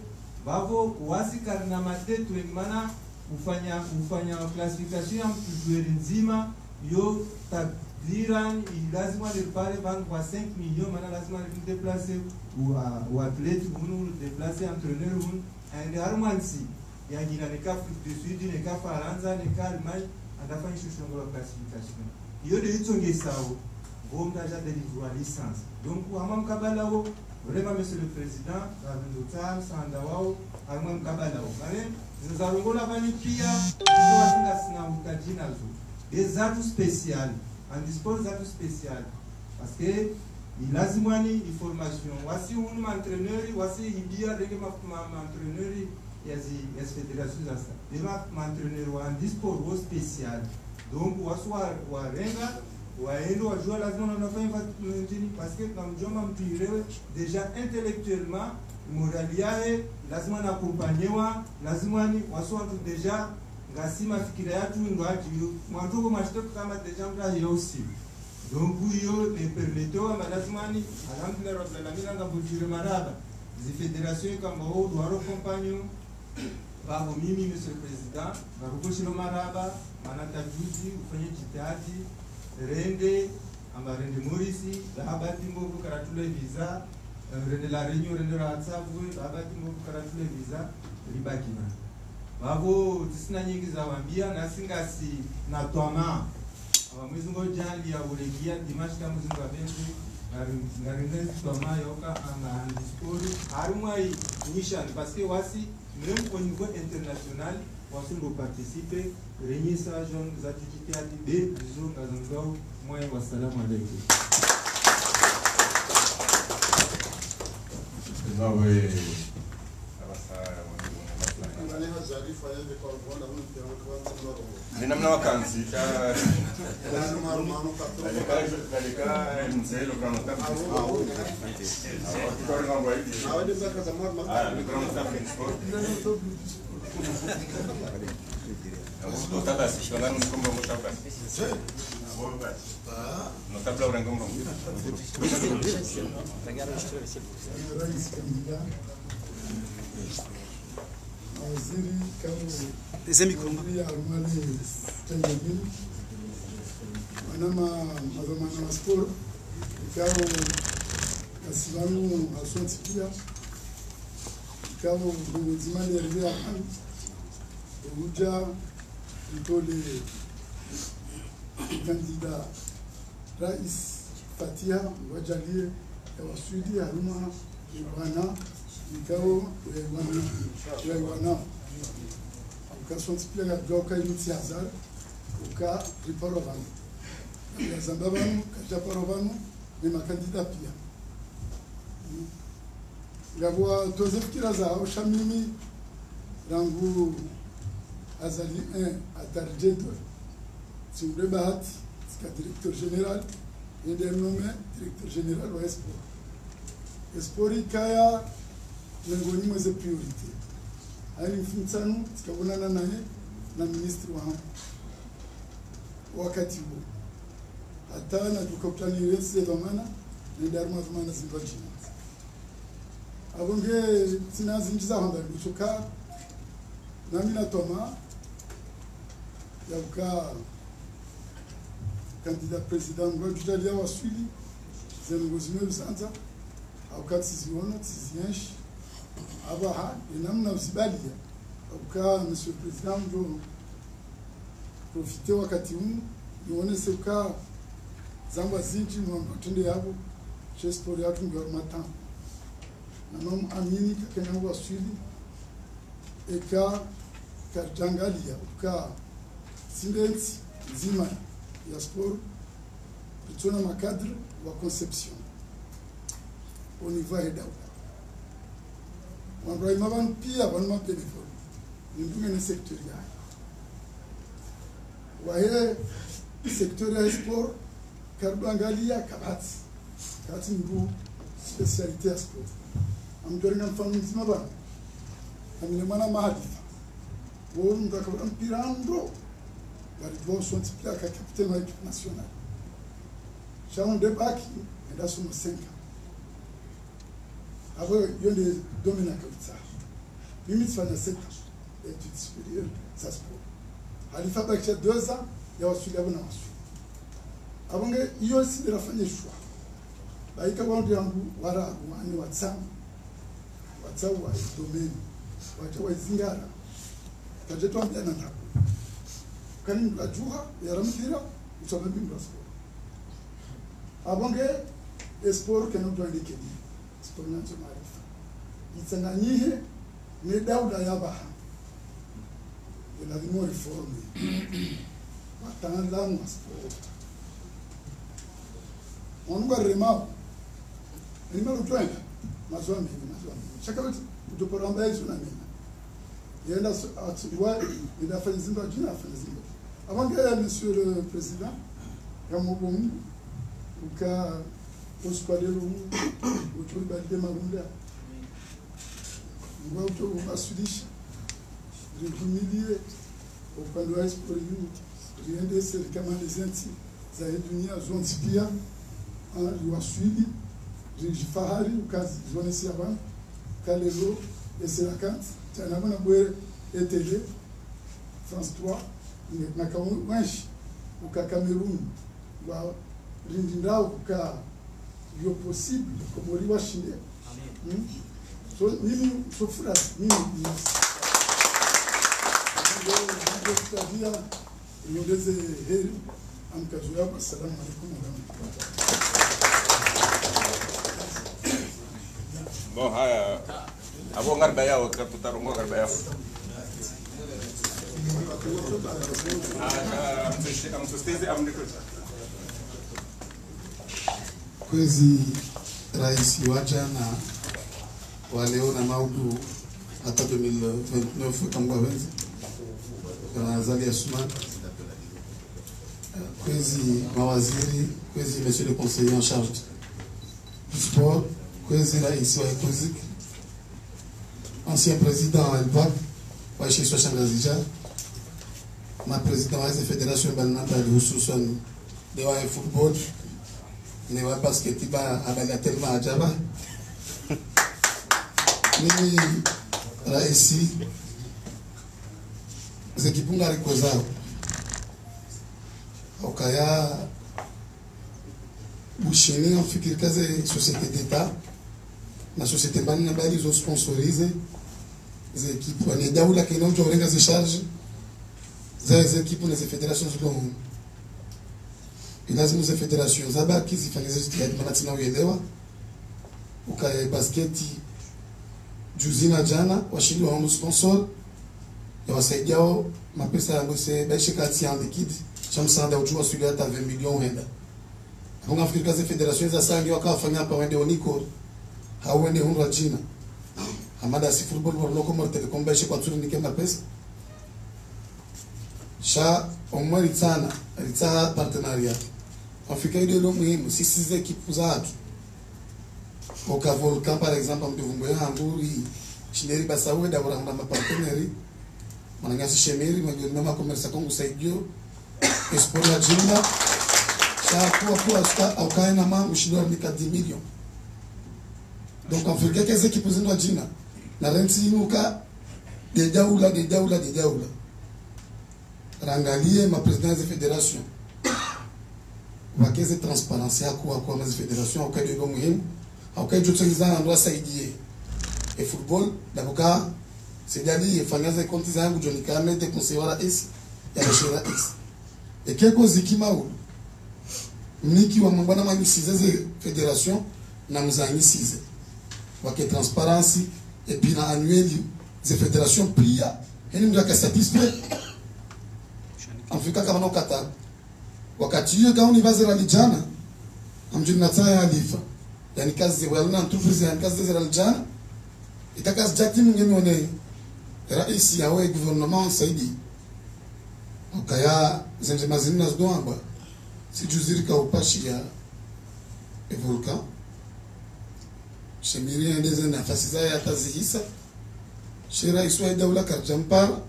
bavo, wasi karina matetu, mana, ufanya classification ya mtujueri nzima, yo tagliran, lazima lipare van kwa 5 millions, mana lazima lideplace, ou athlète, hunu, deplace, entraîneur, hunu, and Armansi, Yangina Neka de Sud, Neka Faranza, Neka Allemagne, and afin de changer la classification. Il y a des gens qui savent, vous avez délivré la licence. Donc, Amam Kabalao, vraiment, Monsieur le Président, Ravindotam, Sandawao, Amam Kabalao. Nous avons la vanipia, des atouts spéciaux, on dispose d'atouts spéciaux. Parce que, il a une formation. Voici un entraîneur, voici il y a des entraîneurs, il y a des fédérations à ça. Des entraîneurs en disport spécial. Donc, voici un renga, ou un joueur, parce que comme je m'en déjà intellectuellement, moraliae, lazima nakumpanywa, lazima ni waswatu deja ngasima fikira yatu ngwaji mwanzo mashitoka kama deja mta yosi. Donc yo ne permetto lazima ni alhamdulillah rabbil alamin ngabujire maraba. Zi fédération kama ho doaro compagnon babo mimi monsieur le président barukushiro maraba manata juzi ufanye jitihadi rende amarende morisi habati mbovu karatule visa rende la réunion rende la tsavu habati mbovu karatule visa libakina babo tisina nyingi za wambia na singasi na twama mwezi ngojali ya ulegia dimashi kama mwezi ngabenzi ngarinde twama yoka anga dispori harumai mission parce que wasi même au niveau international wasi ndo participer renyisa jeune za tujitiati de bizo ngazangao moi wassalamu alaykum. Nawe Ninamna wakansi ka kalika mzelo kama tafu kwa ngomba hivi awede baka za marma kama tafu Não está bem, se falar não como vamos estar bem. Não está bem, orang como Uja plutôt les candidats Rais Fatia Wajali Wasudi Haruma Iwana Ikao Iwana ukasontsipila kadwa ukaimutsi hazar uka riparo vanu yazamba vanu kachaparo vanu nemakandida pia ngavua tozefikira zao shamimi rangu azali 1 atarjedwe tsiure bahati tsika directeur général ende nome directeur général wa esport esport ikaya miongoni mweze priority ali mfumtsanu tikaonana naye na ministri wa wakati huo hata na tukakutani resi zamana ni daruma zamana zimbabwe abonge tinazinjiza hamba kuchoka nami natoma yauka candidat président ngwa tutalia waswili zenongozime bisanza auka tsiziona tsizianshi abaha inamna usibalia auka monsieur le président ndo profiter wakati huu nione seuka zamba zinji mwatende yabo chespori yatu ngwa matan na mama amini kakena waswili eka karjangalia uka sindensi nzima ya sport tutona makadre wa conception au niveau ya dawa wandrai maban pia banuma telefoni ndunge ne secteur ya wahe secteur ya sport karbangalia kabati kati ndu spécialité ya sport amdoringa mfano nzima bana amine mwana mahadifa wo ndakabra mpirando bari bo sonti pia ka capitaine wa équipe nationale Shaun Debaki enda somo 5 abo yonde domina kabisa mimi tsfanya 7 études supérieures ça sport halifa bakisha 2 ans ya wasuli abo na wasuli abonge iyo si de la fanya choix baika wandu yangu wara wani watsam watsawa domaine wacha zingara kajetwa mjana na kani mlajuha yaramtira usababi mrasko abonge esport kenu tuandikeni sport nanzo maarifa itsanganyihe ne dauda yabaha lazima reforme watanga sport onwa remao ni malo twenda mazwambi chakabati utoporamba yesu na mimi yenda atwa idafanya zimba jina afanya zimba avant monsieur le président yamubomu uka ospadelo uturi balide magunda ngwa uto basudisha rehumilie upande wa sport unity riende serikali les enti za dunia zonti pia liwaswili rijifahari ukazi zonesi abantu kalelo eserakant tana bona bwe etele France 3 na kawanshi uka Cameroun wa rindindao uka yo possible comme liwa shinde so nini sofura nini ndio tabia yondeze heri amkazuya assalamu alaykum wa rahmatullahi. Bon, haya abo ngarba yao kaputarongo ngarba yao kwezi rais wa jana wa leo na maudu hata 2029 kama wenzi kana Zali Assoumane kwezi mawaziri kwezi monsieur le conseiller en charge du sport kwezi rais wa ECOSIC ancien président Elbak wa chez Sochangazija ma président wa fédération banamba hususan de wa football ne wa basket ba abala tellement ajaba mimi raisi zekipunga rikozao okaya bushini afikiri kaze société d'état na société banina bali zo sponsoriser les équipes on est daoula qui n'ont pas de charge les équipes les fédérations zilongo lazima za fédération zaba kizifanya zitihadi manatina uelewa ukae basketi juzina jana washindi wa sponsor ya wasaidiao mapesa ya ngose baishe kati ya liquide chamsanda ujua suli hata 20 million henda Munga Afrika za federation za sangi wakafanya hapa wende oniko hawende hundwa jina Hamada si football wa loko morte komba ishe kwa tsuri nike mapesa sha omwari tsana ritsa partenariat Afrika ile lo muhimu sisi ze ekipu za watu Oka Volcan par exemple mduvumbo ya hanguri Chineri basawe da buranga maparteneri manangasi shemeri majorina ma commerce kongo saidio esport ya jina sa kwa sta au kaina ma mshindo ni 10 millions donc en Afrique qu'est-ce qui pose no jina na renti inuka de jaula rangalie ma président de fédération wakeze transparence yako kwa ma fédération au kadi muhimu au kadi tutengizana ndo asaidie e football dabuka sijali ifanyaze konti zangu Johnny Kamete conseiller S ya Bashira X et quelque zikima u mniki wa mbona manyisize fédération na mzanyisize wake transparence et puis na annuel des fédérations pria yani mjaka satisfait Afrika kama no Qatar wakati hiyo kama ni vazi la lijana amjini na taya alifa yani kazi za wala entreprise yani kazi za lijana itakazi jati mngeni one rais ya we gouvernement saidi ukaya zenjema zinna zdoamba si juzirika upashi ya Volcan shemiria ndeze nafasi za ya tazihisa shira iswa dawla karjampara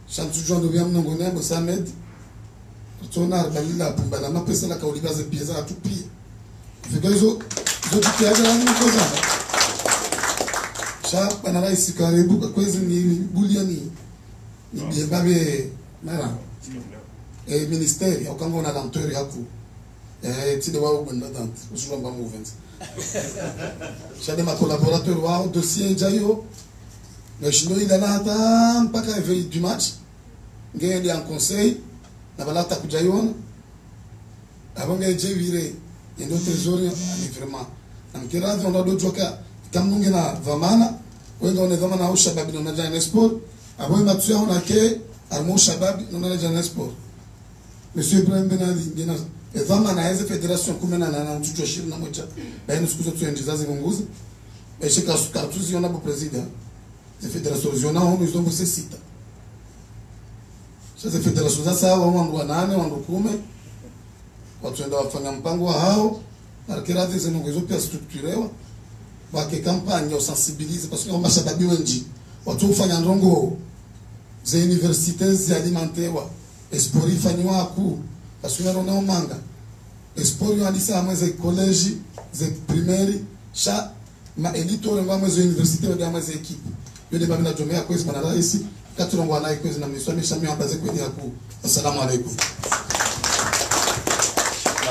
shamtu jondo bya mnongone bo Samed tona arbalila pumbala mapesa la kaulibaze pieza atupia vigezo zote kiaga ni koza sha bana rais karibu kwa kwezi ni buliani ni bibabe mara ministeri au kama una lenteur yako tide wao banda dante usura ba movement sha de ma collaborateur wao dossier jayo mais sinon il a hata mpaka veille du match ngende en conseil na balata kujaiona abonge jevire ndo trésorier ni vraiment na mkirazi ndo dojoka kamunge na vamana wenda one vamana au shababi ndo na jana sport abo matsuya ona ke armo shababi ndo na jana sport monsieur Ibrahim Benali ngena vamana hizo federation kumena na mtucho shiri na moja baina siku zote njizazi munguzi bashika kartuzi yona bo president de federation regional ono izombo sesita sasa federation sasa wandu 8 wandu 10 watu enda wafanya mpango hao markerati zinongezo pia structurewa wake kampanya ya sensibiliser parce que on mashababi wengi watu ufanya ndongo za universités alimentaires esport ifanywa ku parce que on a manga esport yo alisa mweze college ze primaire cha ma elite ole mweze université wa mweze equipe yo de babina jomea kwezi bana rais katulongwa naye kwezi na miswami shami ambaze kweli hapo. Assalamu alaykum.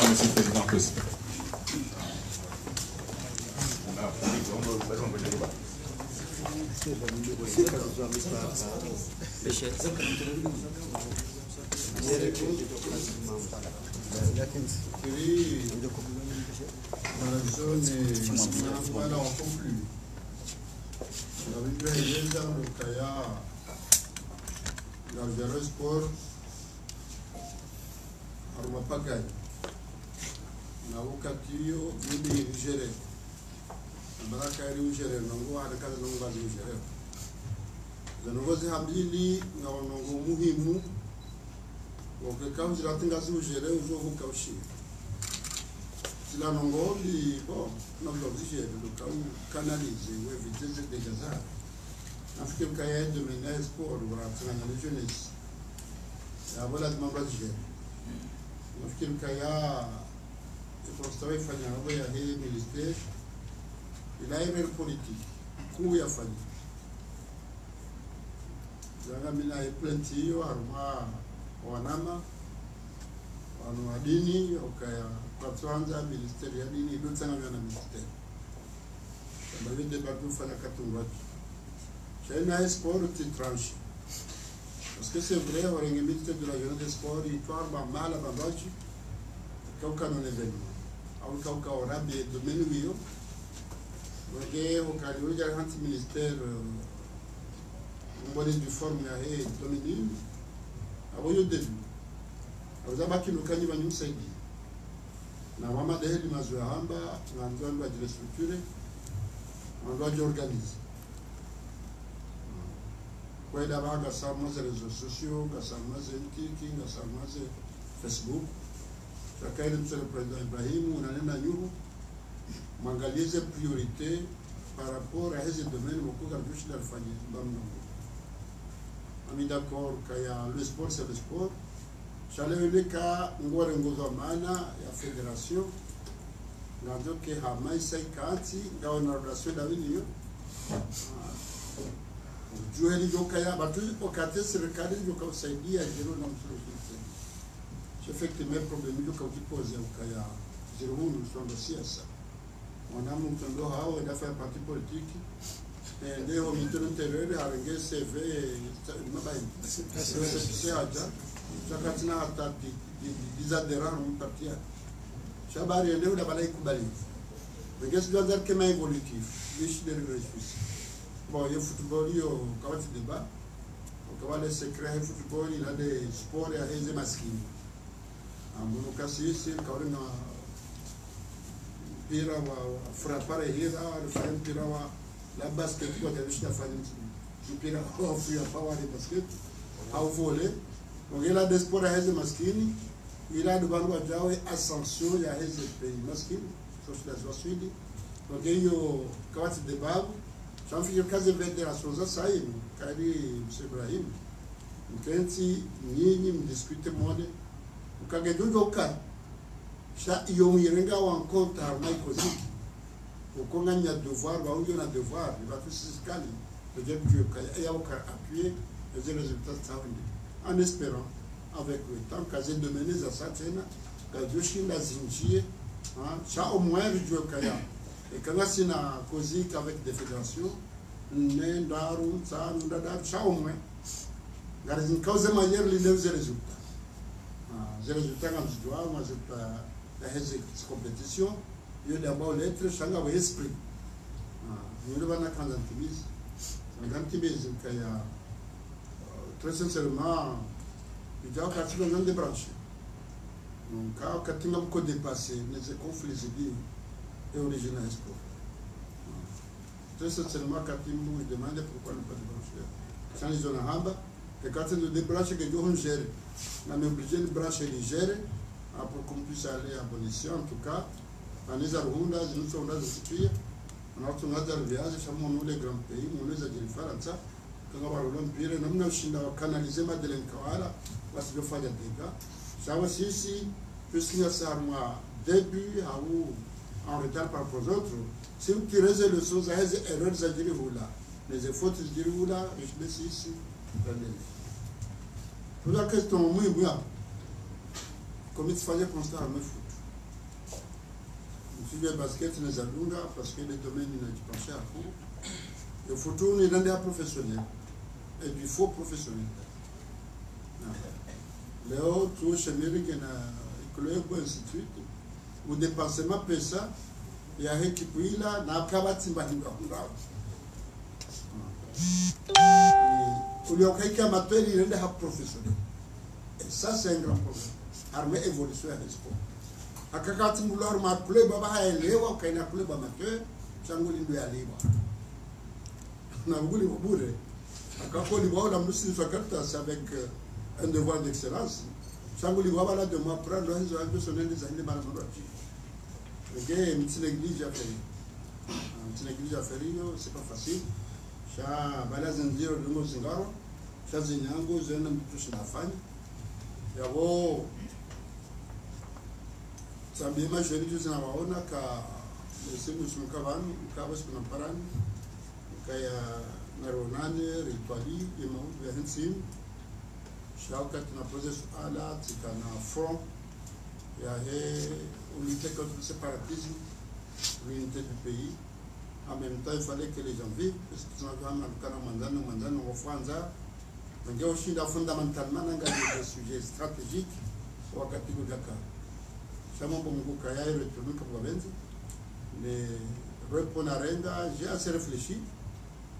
Monsieur le Président, please. Sport Armapagay na wakati hiyo mimi Nigeria baraka ya Nigeria nangu adakala nangu ba Nigeria zanongozi hambili na wanongo muhimu wakekao ziratinga zu Nigeria uzo hukaushi sila nongo li bon na Nigeria do canaliser ou éviter de dégazar nafikiri kaya de mena sport wala tuna jeunesse ya wala mambaje nafikiri kaya ikostawi fanya mambo ya hii ministeri ila ile politique kuu ya fanya jana mina plenty hiyo arma wanama wanu dini okaya kwa tuanza ministeri ya dini ndio sana na ministeri kama vile bado fanya katungwa China sport ti tranche parce que c'est vrai on est ministre de la jeunesse des sports il parle mal à Bandachi kauka no événement au kauka orabe domaine wio wage okaliuja hanti ministère mbone du forme ya he domini abo yo début abazabaki lokani banyusaidi na mama deheli mazo ya hamba na ndio ajile structure ndio ajorganize kwa ida baga samaze réseaux sociaux gasamaze TikTok gasamaze Facebook chakaile msele president Ibrahim unanena nyuhu mwangalize priorité par rapport à ces domaines beaucoup gardushi d'alfanye bamno ami d'accord kaya le sport c'est le sport chalele ka ngore ngozo mana ya fédération ngado ke hamai sai kati ngao na relation da winio juheli kaya batu okate serikali joka usaidia jero na msuluhisho chefekte me problemi joka ukipoze ukaya jero hunu sondo siasa mwanamke mtondo hao inafanya parti politique ndio mitano terere harenge CV mabai c'est aja chakatina hata dizadera mpatia shabari ndio da balai kubali ngeso dozer kema évolutif lish de réfléchir bon le football yo kawati débat kwa le secret football il a des sports ya heze maskini amuno kasisi kaurina pira wa frappare hira alifanya pira wa la basket kwa tayari fanya mpira wa fuya power de basket au volley ongela de sport ya heze maskini ila dubangu ajawe ascension ya heze pays maskini sauf la Sweden donc hiyo kawati débat Jean-Philippe kazi federation za saini kadi Ibrahim mkenti nyinyi mdiskute mode ukagedujo ka sha iyo mwirenga wa konta Michael Ziki ukonga nya devoir ba unjo na devoir va fiscali de dire que ya uka appuyer les résultats saoundi en espérant avec le temps kazi de mener za satena kajoshi la zinjie sha au moins du kaya et quand c'est na causer avec des fédérations ne ndaru ça ndada cha au moins garizin cause manière les résultats les résultats quand tu dois moi je pas la compétition il y a d'abord l'être changa wa esprit nous le bana quand antimise kaya très sincèrement il y a quatre dans des branches donc quand tu m'as dépasser les conflits et original sport. Très sincèrement, quand il me demande pourquoi ne pas débrancher. Sans les zones à hamba, et quand il nous débranche, que nous gère, on est obligé de brancher les gérer pour qu'on puisse aller à bon escient. En tout cas, en les arrondas, nous sommes là de Sipir, on a retourné dans le voyage, nous les grands pays, nous les avons fait ça. Quand on va au Pire, nous avons canalisé ma délinquance, parce que faire des dégâts. Ça aussi, si, puisqu'il y a ça, moi, début, à où en retard par rapport aux autres, si vous tirez les leçons, vous avez des erreurs, vous avez les efforts, vous avez là, et je laisse ici, pour la question, moi, comme il fallait penser à me foot. Je suis le basket, les alunga, parce que les domaines, il a pensé à coup. Le photo, il est un professionnel, et du faux professionnel. Léo, tout chez Méric, il y a un club, ainsi de suite. Ou dépassement pesa ya hekipila na kabati mbahindwa ndao uliokaika materi ile ha professionnel et ça c'est un grand problème armée évolution ya sport akakati mulor ma club baba haelewa kaina club amateur changuli ndio yaliwa na nguli bure akakoli wala msisi fakata avec un devoir d'excellence changuli baba de moi prendre les ambitions des années malheureusement. Ok, une néglige à faire. Une néglige à faire, c'est pas facile. Cha balaz ndio ndio zingaro. Cha zinyango zena mtu tunafanya. Yabo sabima sheri tu zinawaona ka sema sumkavani, ukaba sikuna parani. Kaya naronane ritwali imau ya hinsim. Shauka tunapoze suala tikana front ya he unité contre le séparatisme, l'unité du pays. En même temps, il fallait que les gens vivent, parce que nous avons un Franza. Donc, il y a aussi fondamentalement des sujets stratégiques au Katibu Dakar. Chama Bongo Kaya est retourné comme Wabenzi. Mais répondre à Renda, j'ai assez réfléchi.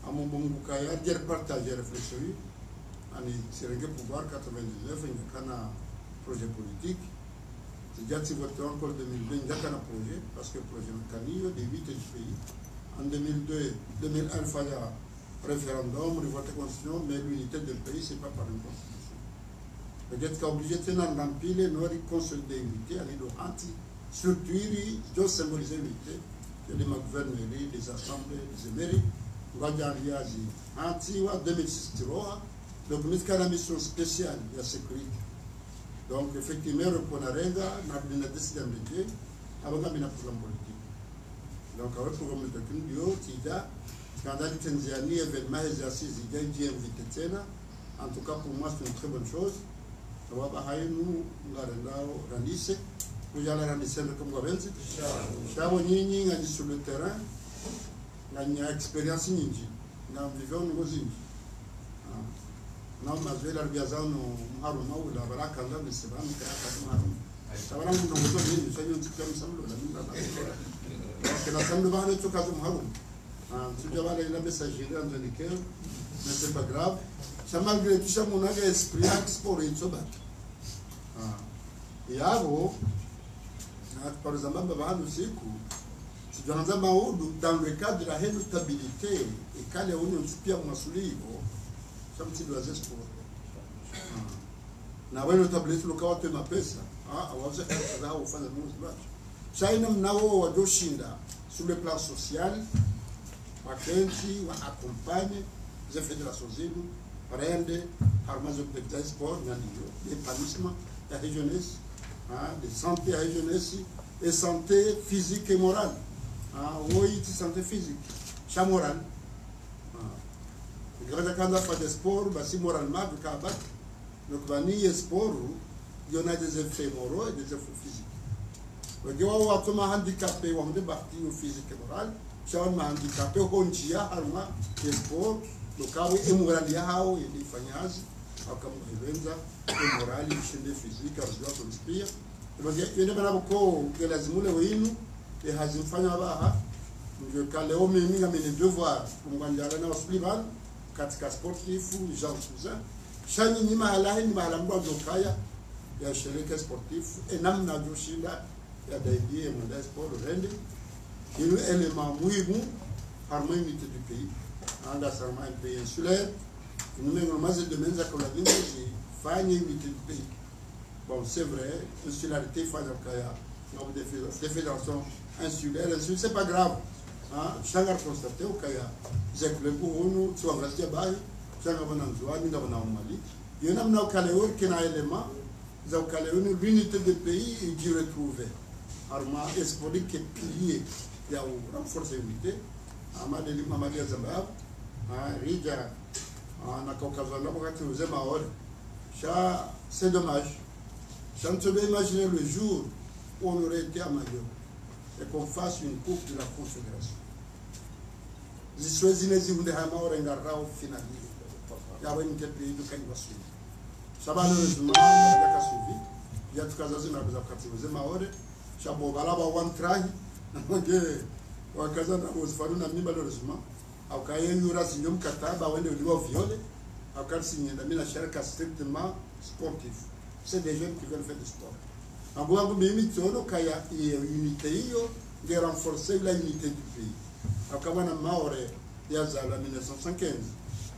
à mon bon Kaya, dire partager réflexion. C'est le pouvoir 99, il y a un projet politique. C'est déjà si voté encore 2020, il y a un projet, parce que le projet Canio, des 8 du pays. En 2002, 2001, il fallait un référendum, le vote constitution, mais l'unité du pays, ce n'est pas par une constitution. Peut-être qu'il est obligé de tenir un pile, nous avons consolidé l'unité, aller de anti-structure, de symboliser l'unité, que les gouvernements, les assemblées, les mairies, nous avons dit anti-2006, donc nous avons une mission spéciale de la sécurité. Donc effectivement, nous avons décidé de métier avant de faire pour la politique. Donc avec le programme de Kundio, Tida, quand on a dit Tanzanie, événement exercice, il y a invité. En tout cas, pour moi, c'est une très bonne chose. Nous avons rendissé, nous allons rendre comme Govenzi. Nous avons sur le terrain, nous avons une expérience, nous avons vécu au niveau Zinji. Nous avons vu la Biazan, nous avons vu la Barakanda, nous avons vu la Barakanda, nous avons vu la tu dois aller la messagerie dans le cœur, mais c'est pas grave. Ça malgré tout ça, mon esprit a exploré ce bac. Et avant, par exemple, dans le cadre de la rénotabilité, et quand les unions super masculines, ça me dit de la espoir. La rénotabilité, le cas de ma pesa, sur le plan social, Wakenti, accompagne les fédérations zéro, rende, harmonisation de sport, l'épanouissement de la jeunesse, de santé à la jeunesse, et santé physique et morale. Oui, santé physique, cha morale. Grâce à quand on fait des sports, si moralement, donc il y a des sports, il y en a des effets moraux et des effets physiques. Donc il y a un handicapé, on a des parties physiques et morales. Shawan handicapé honjia harma sport lokawi emorali yao ilifanyazi akamwenza emorali shinde physique arjua kuspia ndio yene bana ko kelazimule winu hazimfanya baha ndio kaleo mimi ngame ni devoir kumwanjala na wasliban katika sportifu Jean Cousin shani ni mahala ni mahala mdogo kaya ya shirika sportifu namna joshinda ya daidie mwenda sport rende il y a un élément muhimu harmonité du pays. On a un pays insulaire. Nous avons des domaines à la vie, j'ai une unité du pays. Bon, c'est vrai, l'insularité, il y a des fédérations insulaires, c'est pas grave. Chacun a constaté au Kaya. J'ai que le Gourounou, tu vas rester à Baye, chacun va en Zoua, nous avons en Mali. Il y en a un Kaléour qui a un élément, l'unité du pays est dû retrouver. Arma esprit qui est pilier. Il y a un renforcement l'unité. Amadeli Mamadi Azambab, Rija, Nakokazana, c'est dommage. Je ne peux imaginer le jour où on aurait été à Mayo et qu'on fasse une coupe de la Confédération. Je suis inési où les Hamaor et Garao finalisent. Il y a une pays de Kanibasou. Ça va malheureusement, il y a suivi. Il y a tout cas, il y a des Maore. Chabo Balaba one try. Wakazana uzifanya mimi malheureusement. Aukaye yura sinyo mkataba wende uliwa viole. Aukasi nyenda mina shirika strictement sportif. C'est des jeunes qui veulent faire du sport. En bout mimi tono kaya unité hiyo de renforcer la unité du pays. Akawana Maore ya zala 1915.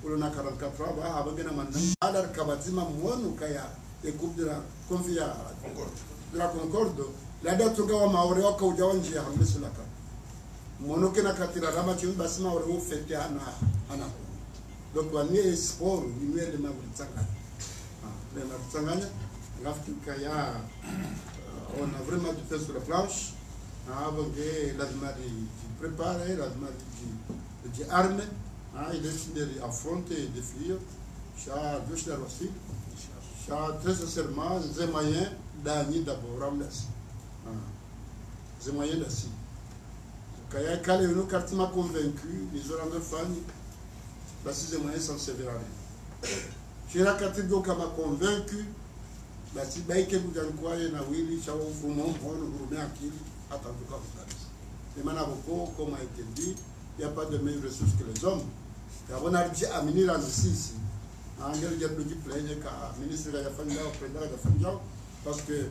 Ulona 44 ans ba abagena manam adar kabatima muonu kaya e coupe de la de la Concorde. La date où Maore waka ujawanji ya hamisi laka. Monoke na katira rama chumi basi Maore wu fete ana. Donc wanye sport, wime le mavitsanganya. Le mavitsanganya, l'Afrique on a vraiment du fait sur la planche. Avant que l'Azma de préparer, l'Azma de armer, il est décidé d'affronter et de fuir. Cha douche la aussi. Cha très sincèrement, c'est moyen d'agir d'abord remplacer. C'est moyen d'assis. Quand il y a un cas où nous m'a convaincu, les Hollandais fans, c'est moyen sans sévérer. J'ai la catégorie qui m'a convaincu, si Baïke Boudankwa et Nawili, Chao Foumon, on remet à qui, attendez comme ça. Et maintenant, comme a été dit, il n'y a pas de meilleures ressources que les hommes. yabona arji aminira sisi angel jaddu ji planye ka ministre ya fanjao president ya fanjao parce que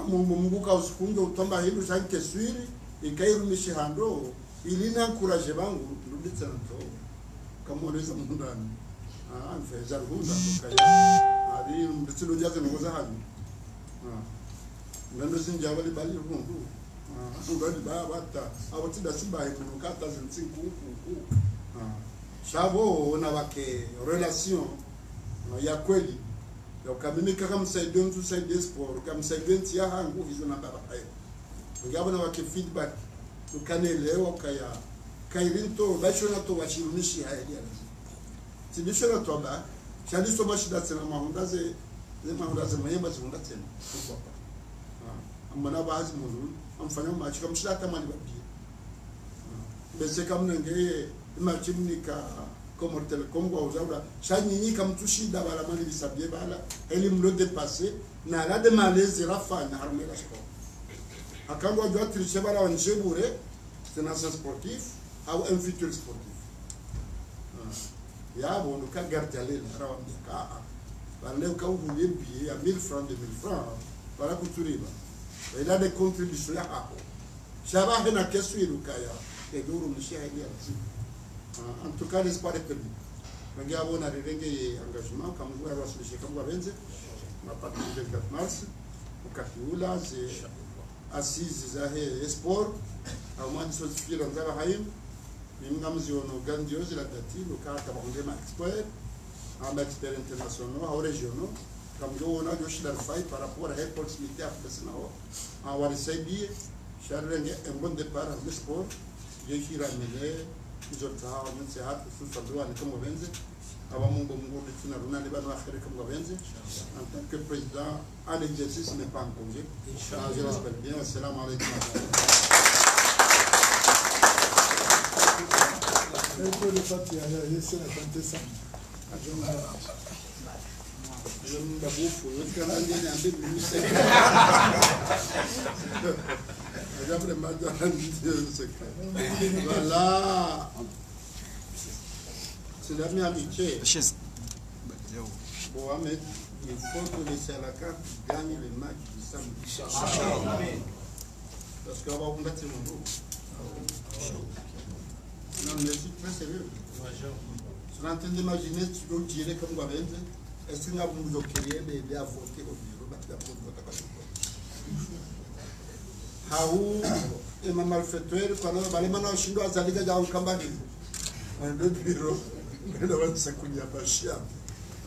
mungu ka usikunge utomba hilo shanke swiri ikairu mishihando ilina encourage bangu nduditsa nto kamoreza mundani anfeza runda kaya ari nditsilo jaze ngoza hali ngando sinjabali bali rundu ngandi bata abotida sibaye munukata zinsiku shabo na wake relation ya kweli ya ukamimika kama msaidio mtu saidie sport kama msaidio ya hangu hizo na baba hayo ngabo na wake feedback tukanelewa kaya kairinto bashona to wachirunishi haya dia tibishona to ba shadi so bashida tsena mahundaze mahundaze mayemba zihunda tsena kwa amana baadhi mulu amfanya machika mshilata mali babie bese kama ngeye imachimnika comme telecom kwa uzaura shanyinyi kama tushida bala mali bisabie bala elimu lo dépasser na la de malaise rafa na harmela sport akangwa jwa triche bala wanjebure c'est un sportif ou un futur sportif ya bon ka gardiale rawa ka bala ka ubuye billet ya 1000 francs 2000 francs bala kuturiba il a des contributions là shaba hena kesu ilukaya et duru mshahidi en tout cas l'espoir est perdu ngi abona rirenge engagement comme vous avez reçu comme vous avez ma partie du 24 mars au Katioula c'est assise zahe sport au moins sur ce qui est dans la haïm même comme si on grandiose la date le cas de Bondema expert en expert international ou régionaux comme on a eu la faille par rapport à la proximité à Pesnao en Warisabi charrenge un bon départ en sport j'ai qui ramené izota umunsi hatu susabwa ni kama benze abamungu mungu tuna runani bado akhiri kama benze en tant que président à l'exercice n'est pas en congé inchallah je respecte bien assalamu alaykum et pour le fait il y a laissé la santé ça je me baboufo je quand même bien ambi ministère j'aimerais m'adresser le secret voilà c'est la meilleure amitié bon Ahmed il faut que les Salaka gagnent les matchs du samedi parce qu'on va combattre mon dos non mais c'est très sérieux je suis en train d'imaginer si tu dois tirer comme vous avez dit est-ce qu'il y a beaucoup de créer mais il y a voté au bureau hau ema malfaiteur kana bale mana shindo azaliga ja ukambani ndio biro ndio wanza kunya bashia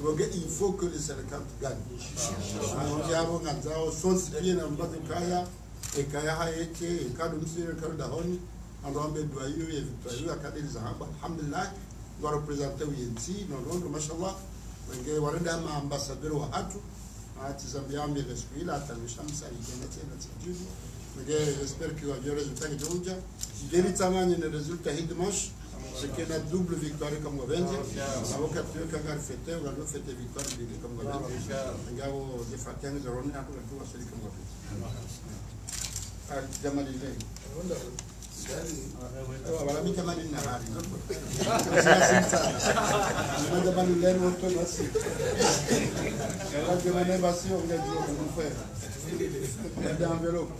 donc il faut que les Sénégalais gagnent on jabo nganzao sonsi bien na mbatu kaya e kaya haeke e kadu msire kadu dahoni andambe doyo e victoire akadeli zahaba alhamdulillah wa représenter UNC non mashallah nge warenda ma ambassadeur wa hatu ati zambia ambi reskuila atanishamsa ikena tena tijui j'espère qu'il y aura des résultats qui vont bien. Véritablement, il y a des résultats dimanche. C'est qu'il y a une double victoire comme vous avez dit. Avocat, tu as fêté, on a fait des victoires comme vous avez dit. On a des fatigues, on a fait comme vous avez dit. Jamalilé. Voilà, mais Jamalilé n'a rien. Jamalilé, on peut passer. Jamalilé, on va faire. L'enveloppe.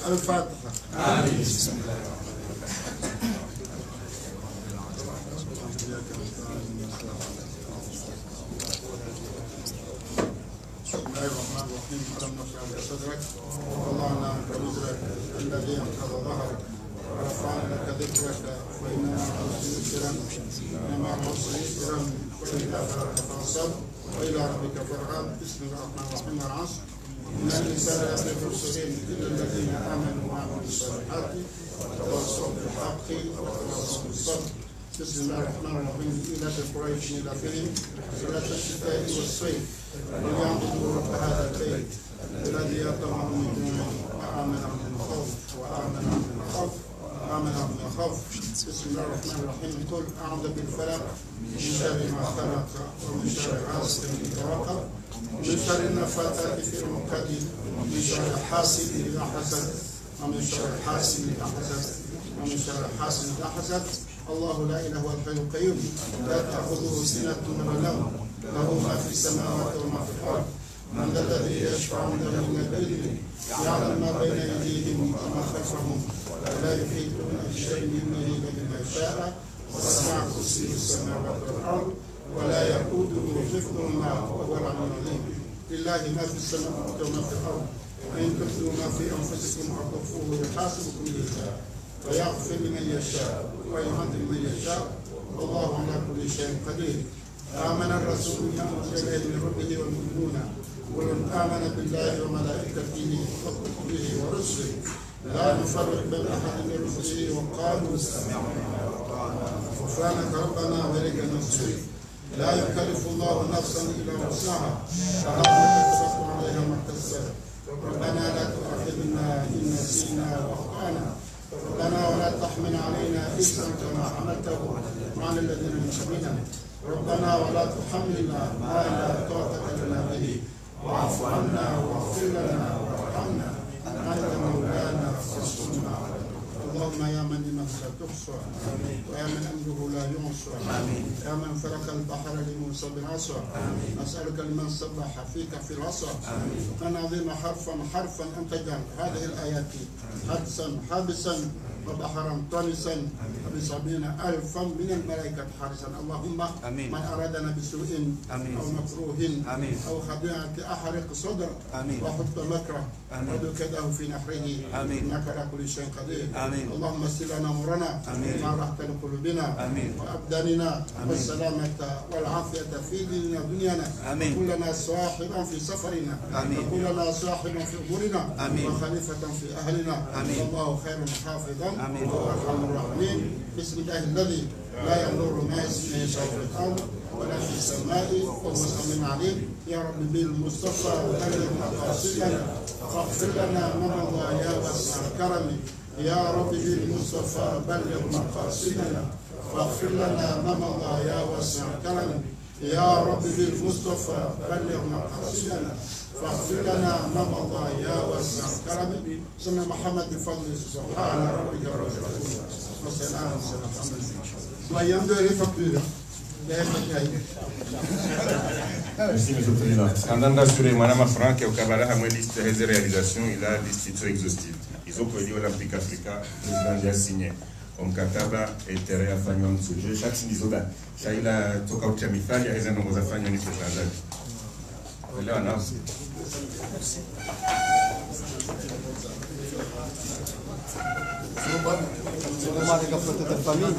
الفاتحة آمين بسم الله الرحمن الرحيم اللهم اشرح لي صدرك ووضعنا عنك وزرك الذي انقض ظهرك ورفعنا لك ذكرك فإنا مع العسر يسرا إن مع العسر يسرا وإذا فرغت فانصب وإلى ربك فارغب بسم الله الرحمن الرحيم العصر إن الإنسان لفي خسر إلا الذين آمنوا وعملوا الصالحات وتواصوا بالحق وتواصوا بالصبر بسم الله الرحمن الرحيم إلى قريش إلى فيهم صلاة الشتاء والصيف وليعبدوا رب هذا البيت الذي يطعمهم من جوع وآمنهم من خوف وآمنهم من خوف آمنهم من خوف بسم الله الرحمن الرحيم قل أعوذ بالفلق من شر ما خلق ومن شر حاسد إذا وقب من شر النفاثات في العقد من شر حاسد إذا حسد ومن شر حاسد إذا حسد ومن شر حاسد إذا حسد. الله لا إله إلا الحي القيوم لا تأخذه سنة ولا نوم له ما في السماوات وما في الأرض. من ذا الذي يشفع عنده إلا بإذنه يعلم ما بين أيديهم وما خلفهم ولا يحيطون بشيء من علمه إلا بما شاء وسع كرسيه السماوات والأرض ولا يؤوده حفظهما وهو العلي العظيم. لله ما في السماوات وما في الأرض. وإن تبدوا ما في أنفسكم أو تخفوه يحاسبكم به الله ويغفر لمن يشاء ويعذب من يشاء والله على كل شيء قدير. آمن الرسول بما أنزل إليه من ربه والمؤمنون كل آمن بالله وملائكته وكتبه ورسله لا نفرق بين أحد من رسله وقالوا سمعنا وأطعنا غفرانك ربنا وإليك المصير. لا يكلف الله نفسا إلا وسعها لها ما كسبت عليها ما اكتسبت. ربنا لا تؤاخذنا إن نسينا وأخطأنا ربنا ولا تحمل علينا إثما كما حملته عن الذين من قبلنا ربنا ولا تحملنا ما لا طاقة لنا به واعف عنا واغفر لنا وارحمنا أنت مولانا فانصرنا على اللهم يا من لمن لا تحصى ويا من أمره لا يعصى يا من فرق البحر لموسى بالعصا نسألك لمن سبح فيك في العصا أن عظيم حرفا أن تجعل هذه الآيات حبسا وبحرا طلسا ب70,000 من الملائكة حارسا. اللهم من أرادنا بسوء أو مكروه أو خديعة أحرق صدر وحط مكره وكده في نحره إنك على كل شيء قدير. اللهم سل لنا أمورنا مع راحة لقلوبنا وأبداننا والسلامة والعافية في ديننا ودنيانا. كلنا صاحبا في سفرنا وكلنا صاحبا في أمورنا وخليفة في أهلنا والله خير حافظا وأرحم الراحمين. بسم الله الذي لا يضر ما اسمه يشاء في الأرض ولا في السماء وهو سميع عليم. يا رب بالمصطفى بلغ مقاصدنا فاغفر لنا ما مضى يا واسع الكرم. يا رب بالمصطفى بلغ مقاصدنا فاغفر لنا ما مضى يا واسع الكرم. يا رب بالمصطفى بلغ مقاصدنا فاغفر لنا ما مضى يا واسع الكرم. سيدنا محمد بفضل سبحان ربك رب العزة والسلام على المرسلين. Soyons de les factures. Merci, M. le Président. Andando assuré, Mme Franck et au Kabbalah, à liste de réalisation, il a liste exhaustive. Ils ont produit l'Olympique Africa, le président a signé. Mkataba etere afanywa msuje shati ndizoda shaila toka uchamifali aweza nongoza afanywa ni kutangaza elewa na avec la photo de ta famille.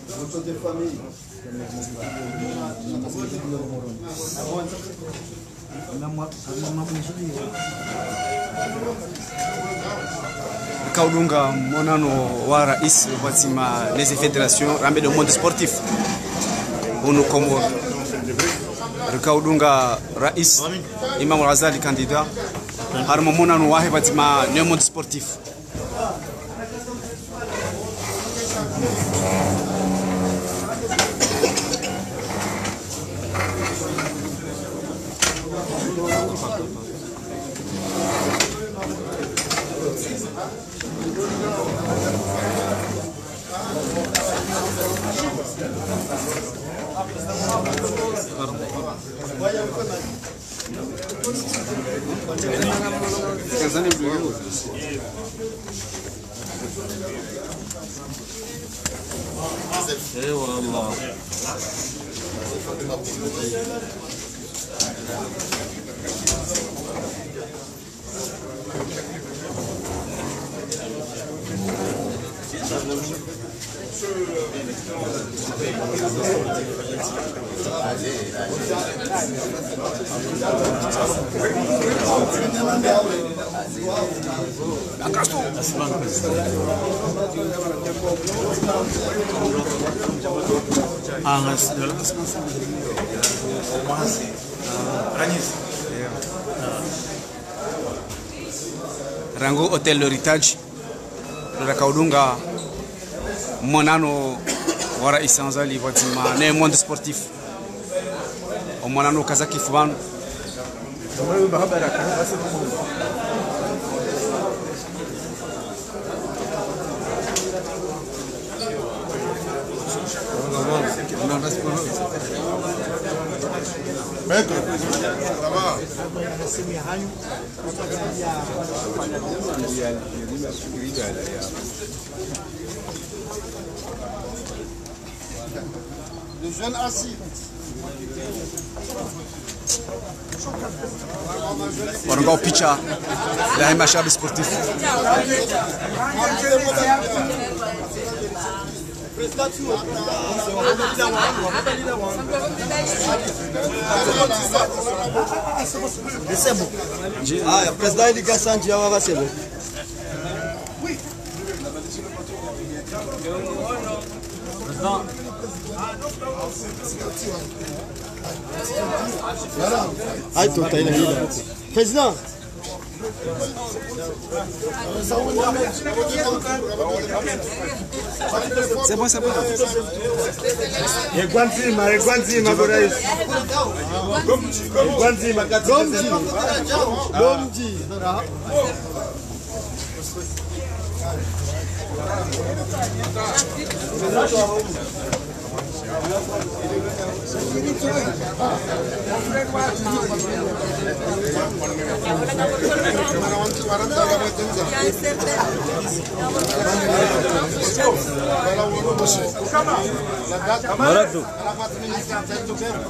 Photo de famille. Kaudunga monano wa rais watima les fédérations rambe de monde sportif unu Komoro. Kaudunga rais Imam Razali candidat harmo monano wa watima le monde sportif. اي والله Rango Hotel L'Héritage Rakaudunga monano wara isanzali watima ne monde sportif o monano kazaki fubanu Le jeune assis. Waronga picha la mashabi sportif C'est bon. Ah, le président il dit que ça c'est bon. Ai, tu tá indo aí. Président. C'est bon, c'est bon. Iguanzima agora isso. Iguanzima, Gomji.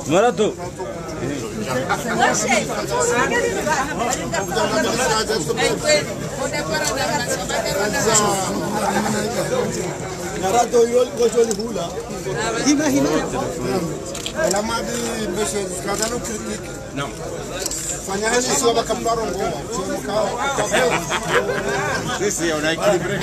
Marato. Marato yol gojoli hula. Imagina. La madi beshe skadano critique. Non. Fanyana ni sio bakambaro ngoma. Sisi on a équilibré.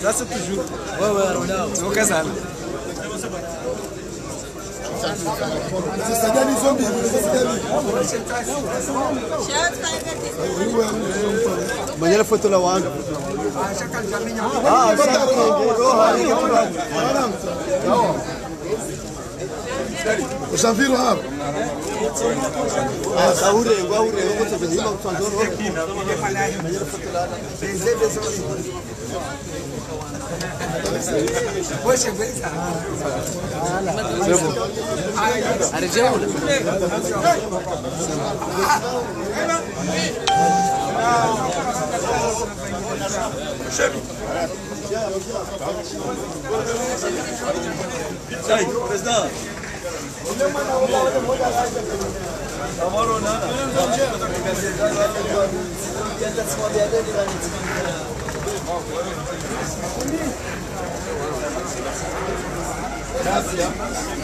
Ça c'est toujours. Ouais, c'est au casal. Banyak foto lawan. Usafiri hapa. Sahure, wote vizima kutandoro. Banyak foto lawan.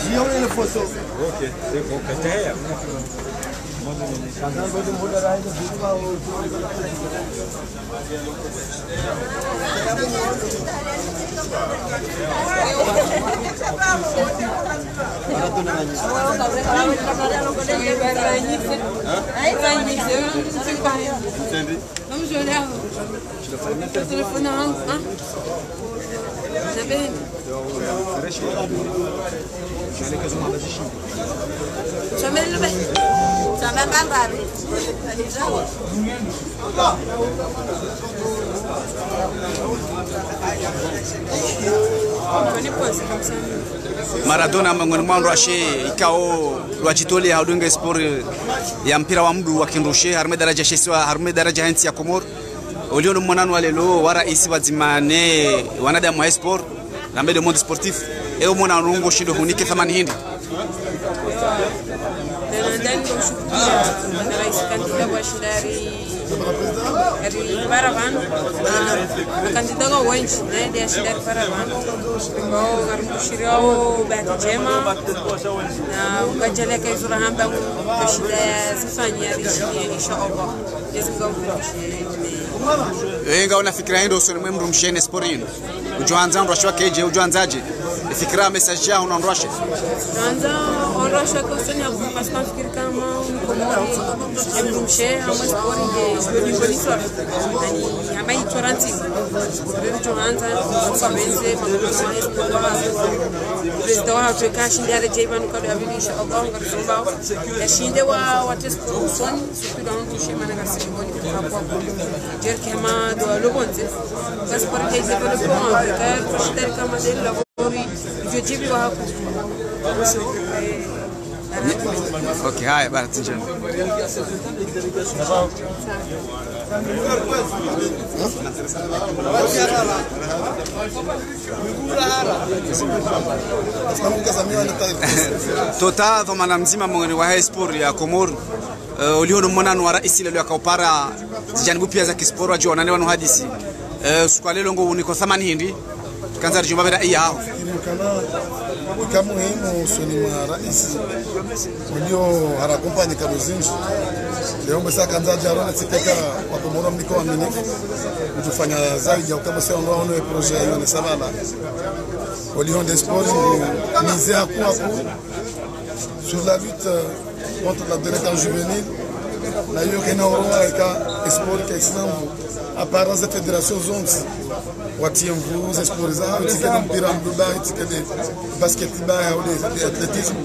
Jione le foto. Ok, c'est bon, c'est Comme ça. Maradona miongoni mwa ndwashe ikao lwajitole haudunge sport ya mpira wa mguu wa kindoshe harme daraja sheswa harme daraja hansi ya Komor uliono mwanano walelo wa rais wa zimane wanadamu wa sport na mbele monde sportif eo mwana rungo shindo hunike thamani hindi ndani kushukia rais kandida kwa shindari para vano kandida kwa wengi na ndio shindari para vano ambao ngarushiriao bahati jema na ukajale kaizura hamba kushida zifanya inshallah jezinga wenga unafikira hindo usoni mwemru mshene sporino ujoanza ndwashwa keje ujoanzaje fikira message yao unaondosha anza ondosha kwa usoni hapo parce que fikira kama komori mshe ama sporting de bonito yani ama itoranti ndio joanza kwa benze president wa Afrika shindare jeba nukado abilisha Allah ngarisomba yashinde wa test usoni surtout dans le schéma nagasiboni kwa jer kema do lobonze parce que les développements africains shindare kama de labori vyojibi wa hapo okay haya bana tijana tota dhamana mzima mwani wa sport ya Komor uliono mwanano wa rais leo akaupara zijanibu pia za kisporo ajua wanane wanu hadisi sukwalelo ngo uniko thamani hindi kanza jumba bera iya hao kama muhimu soni ma rais ulio harakompani kabuzinji leo mbesa kanza jarona titeka kwa Komoro mliko aminifu kutufanya zaidi au kama sio ngao no projet hiyo ni sabala au des sports misé à quoi sur la lutte contre la délinquance juvénile la yokena oroa ka sport ka islamu apparence de fédération zonzi watiemvu za sport zao tikende mpira mduba tikende basketball au de athlétisme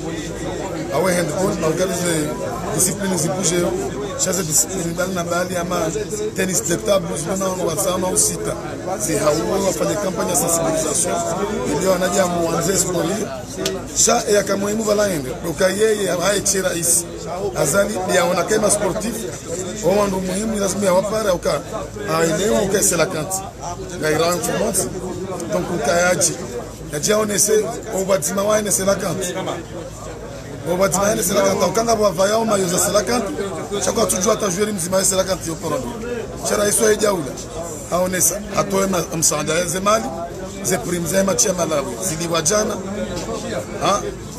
au handball na organize discipline zibuje chaque discipline bali na bali ama tennis de table zona wazana au sita zi hawo wafanya kampanya sensibilisation ndio anaja muanze sport sha ya kama muhimu valaende doka yeye haichira isi azali biaona kama sportif au ndo muhimu lazima yawapara uka aelewa uka c'est la cante ngaira information donc ukayaji yaji onese obatima waine c'est la cante obatima ene c'est la cante ukanga bwa vayao mayoza c'est la cante chakwa tujua tajweri mzima c'est la cante yoporondo chara iso ejaula aonesa atoe msanda zemali ze primza match ya Malawi ziliwa jana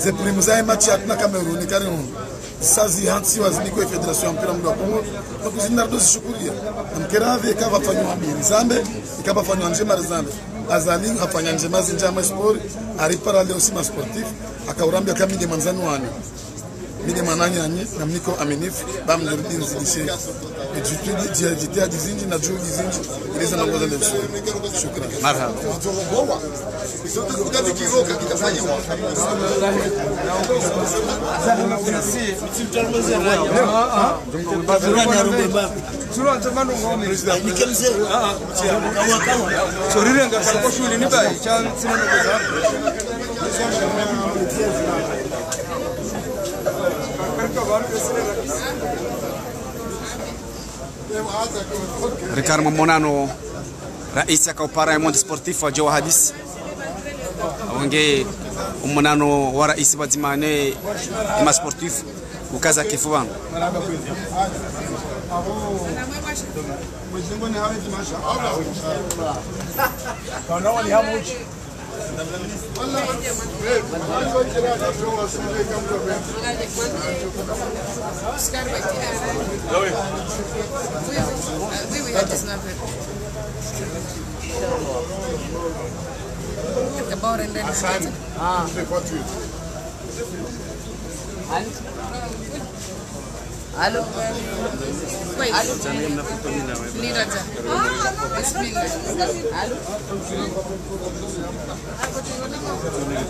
ze primza match ya Cameroon Cameroon sazi hansi waziniko federation ya mpira wa Kongo na kuzinda dozi shukuria mkerave ikava fanywa mbili zambe ikava fanywa njema zambe azali afanya njema zinjama sport aripara leo sima sportif akaurambia kama ni manzani wani mimi manani anyi na mniko aminifu bamnirudi nzidishe jitia dizinji na juu dizinji ileza na ngoza leo shukrani marhaba Ricardo Monano rais akaupara monde sportif wa Jowa Hadis wange umonano wa rais bazimane ima sportif ukaza kifuano Allô? Oui. Allô? Liraja. Bismillah. Allô?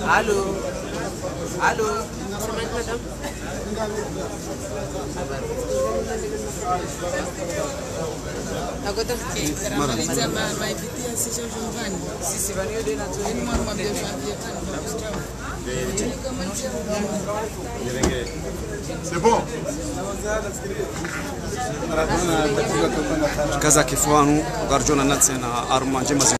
Allô? Allô? Comment madame? Agora que trabalha mais invite a seja Giovanni. Se vai eu de na tua irmã uma vez já C'est bon. kaza kifuanu garjona natsena arma njema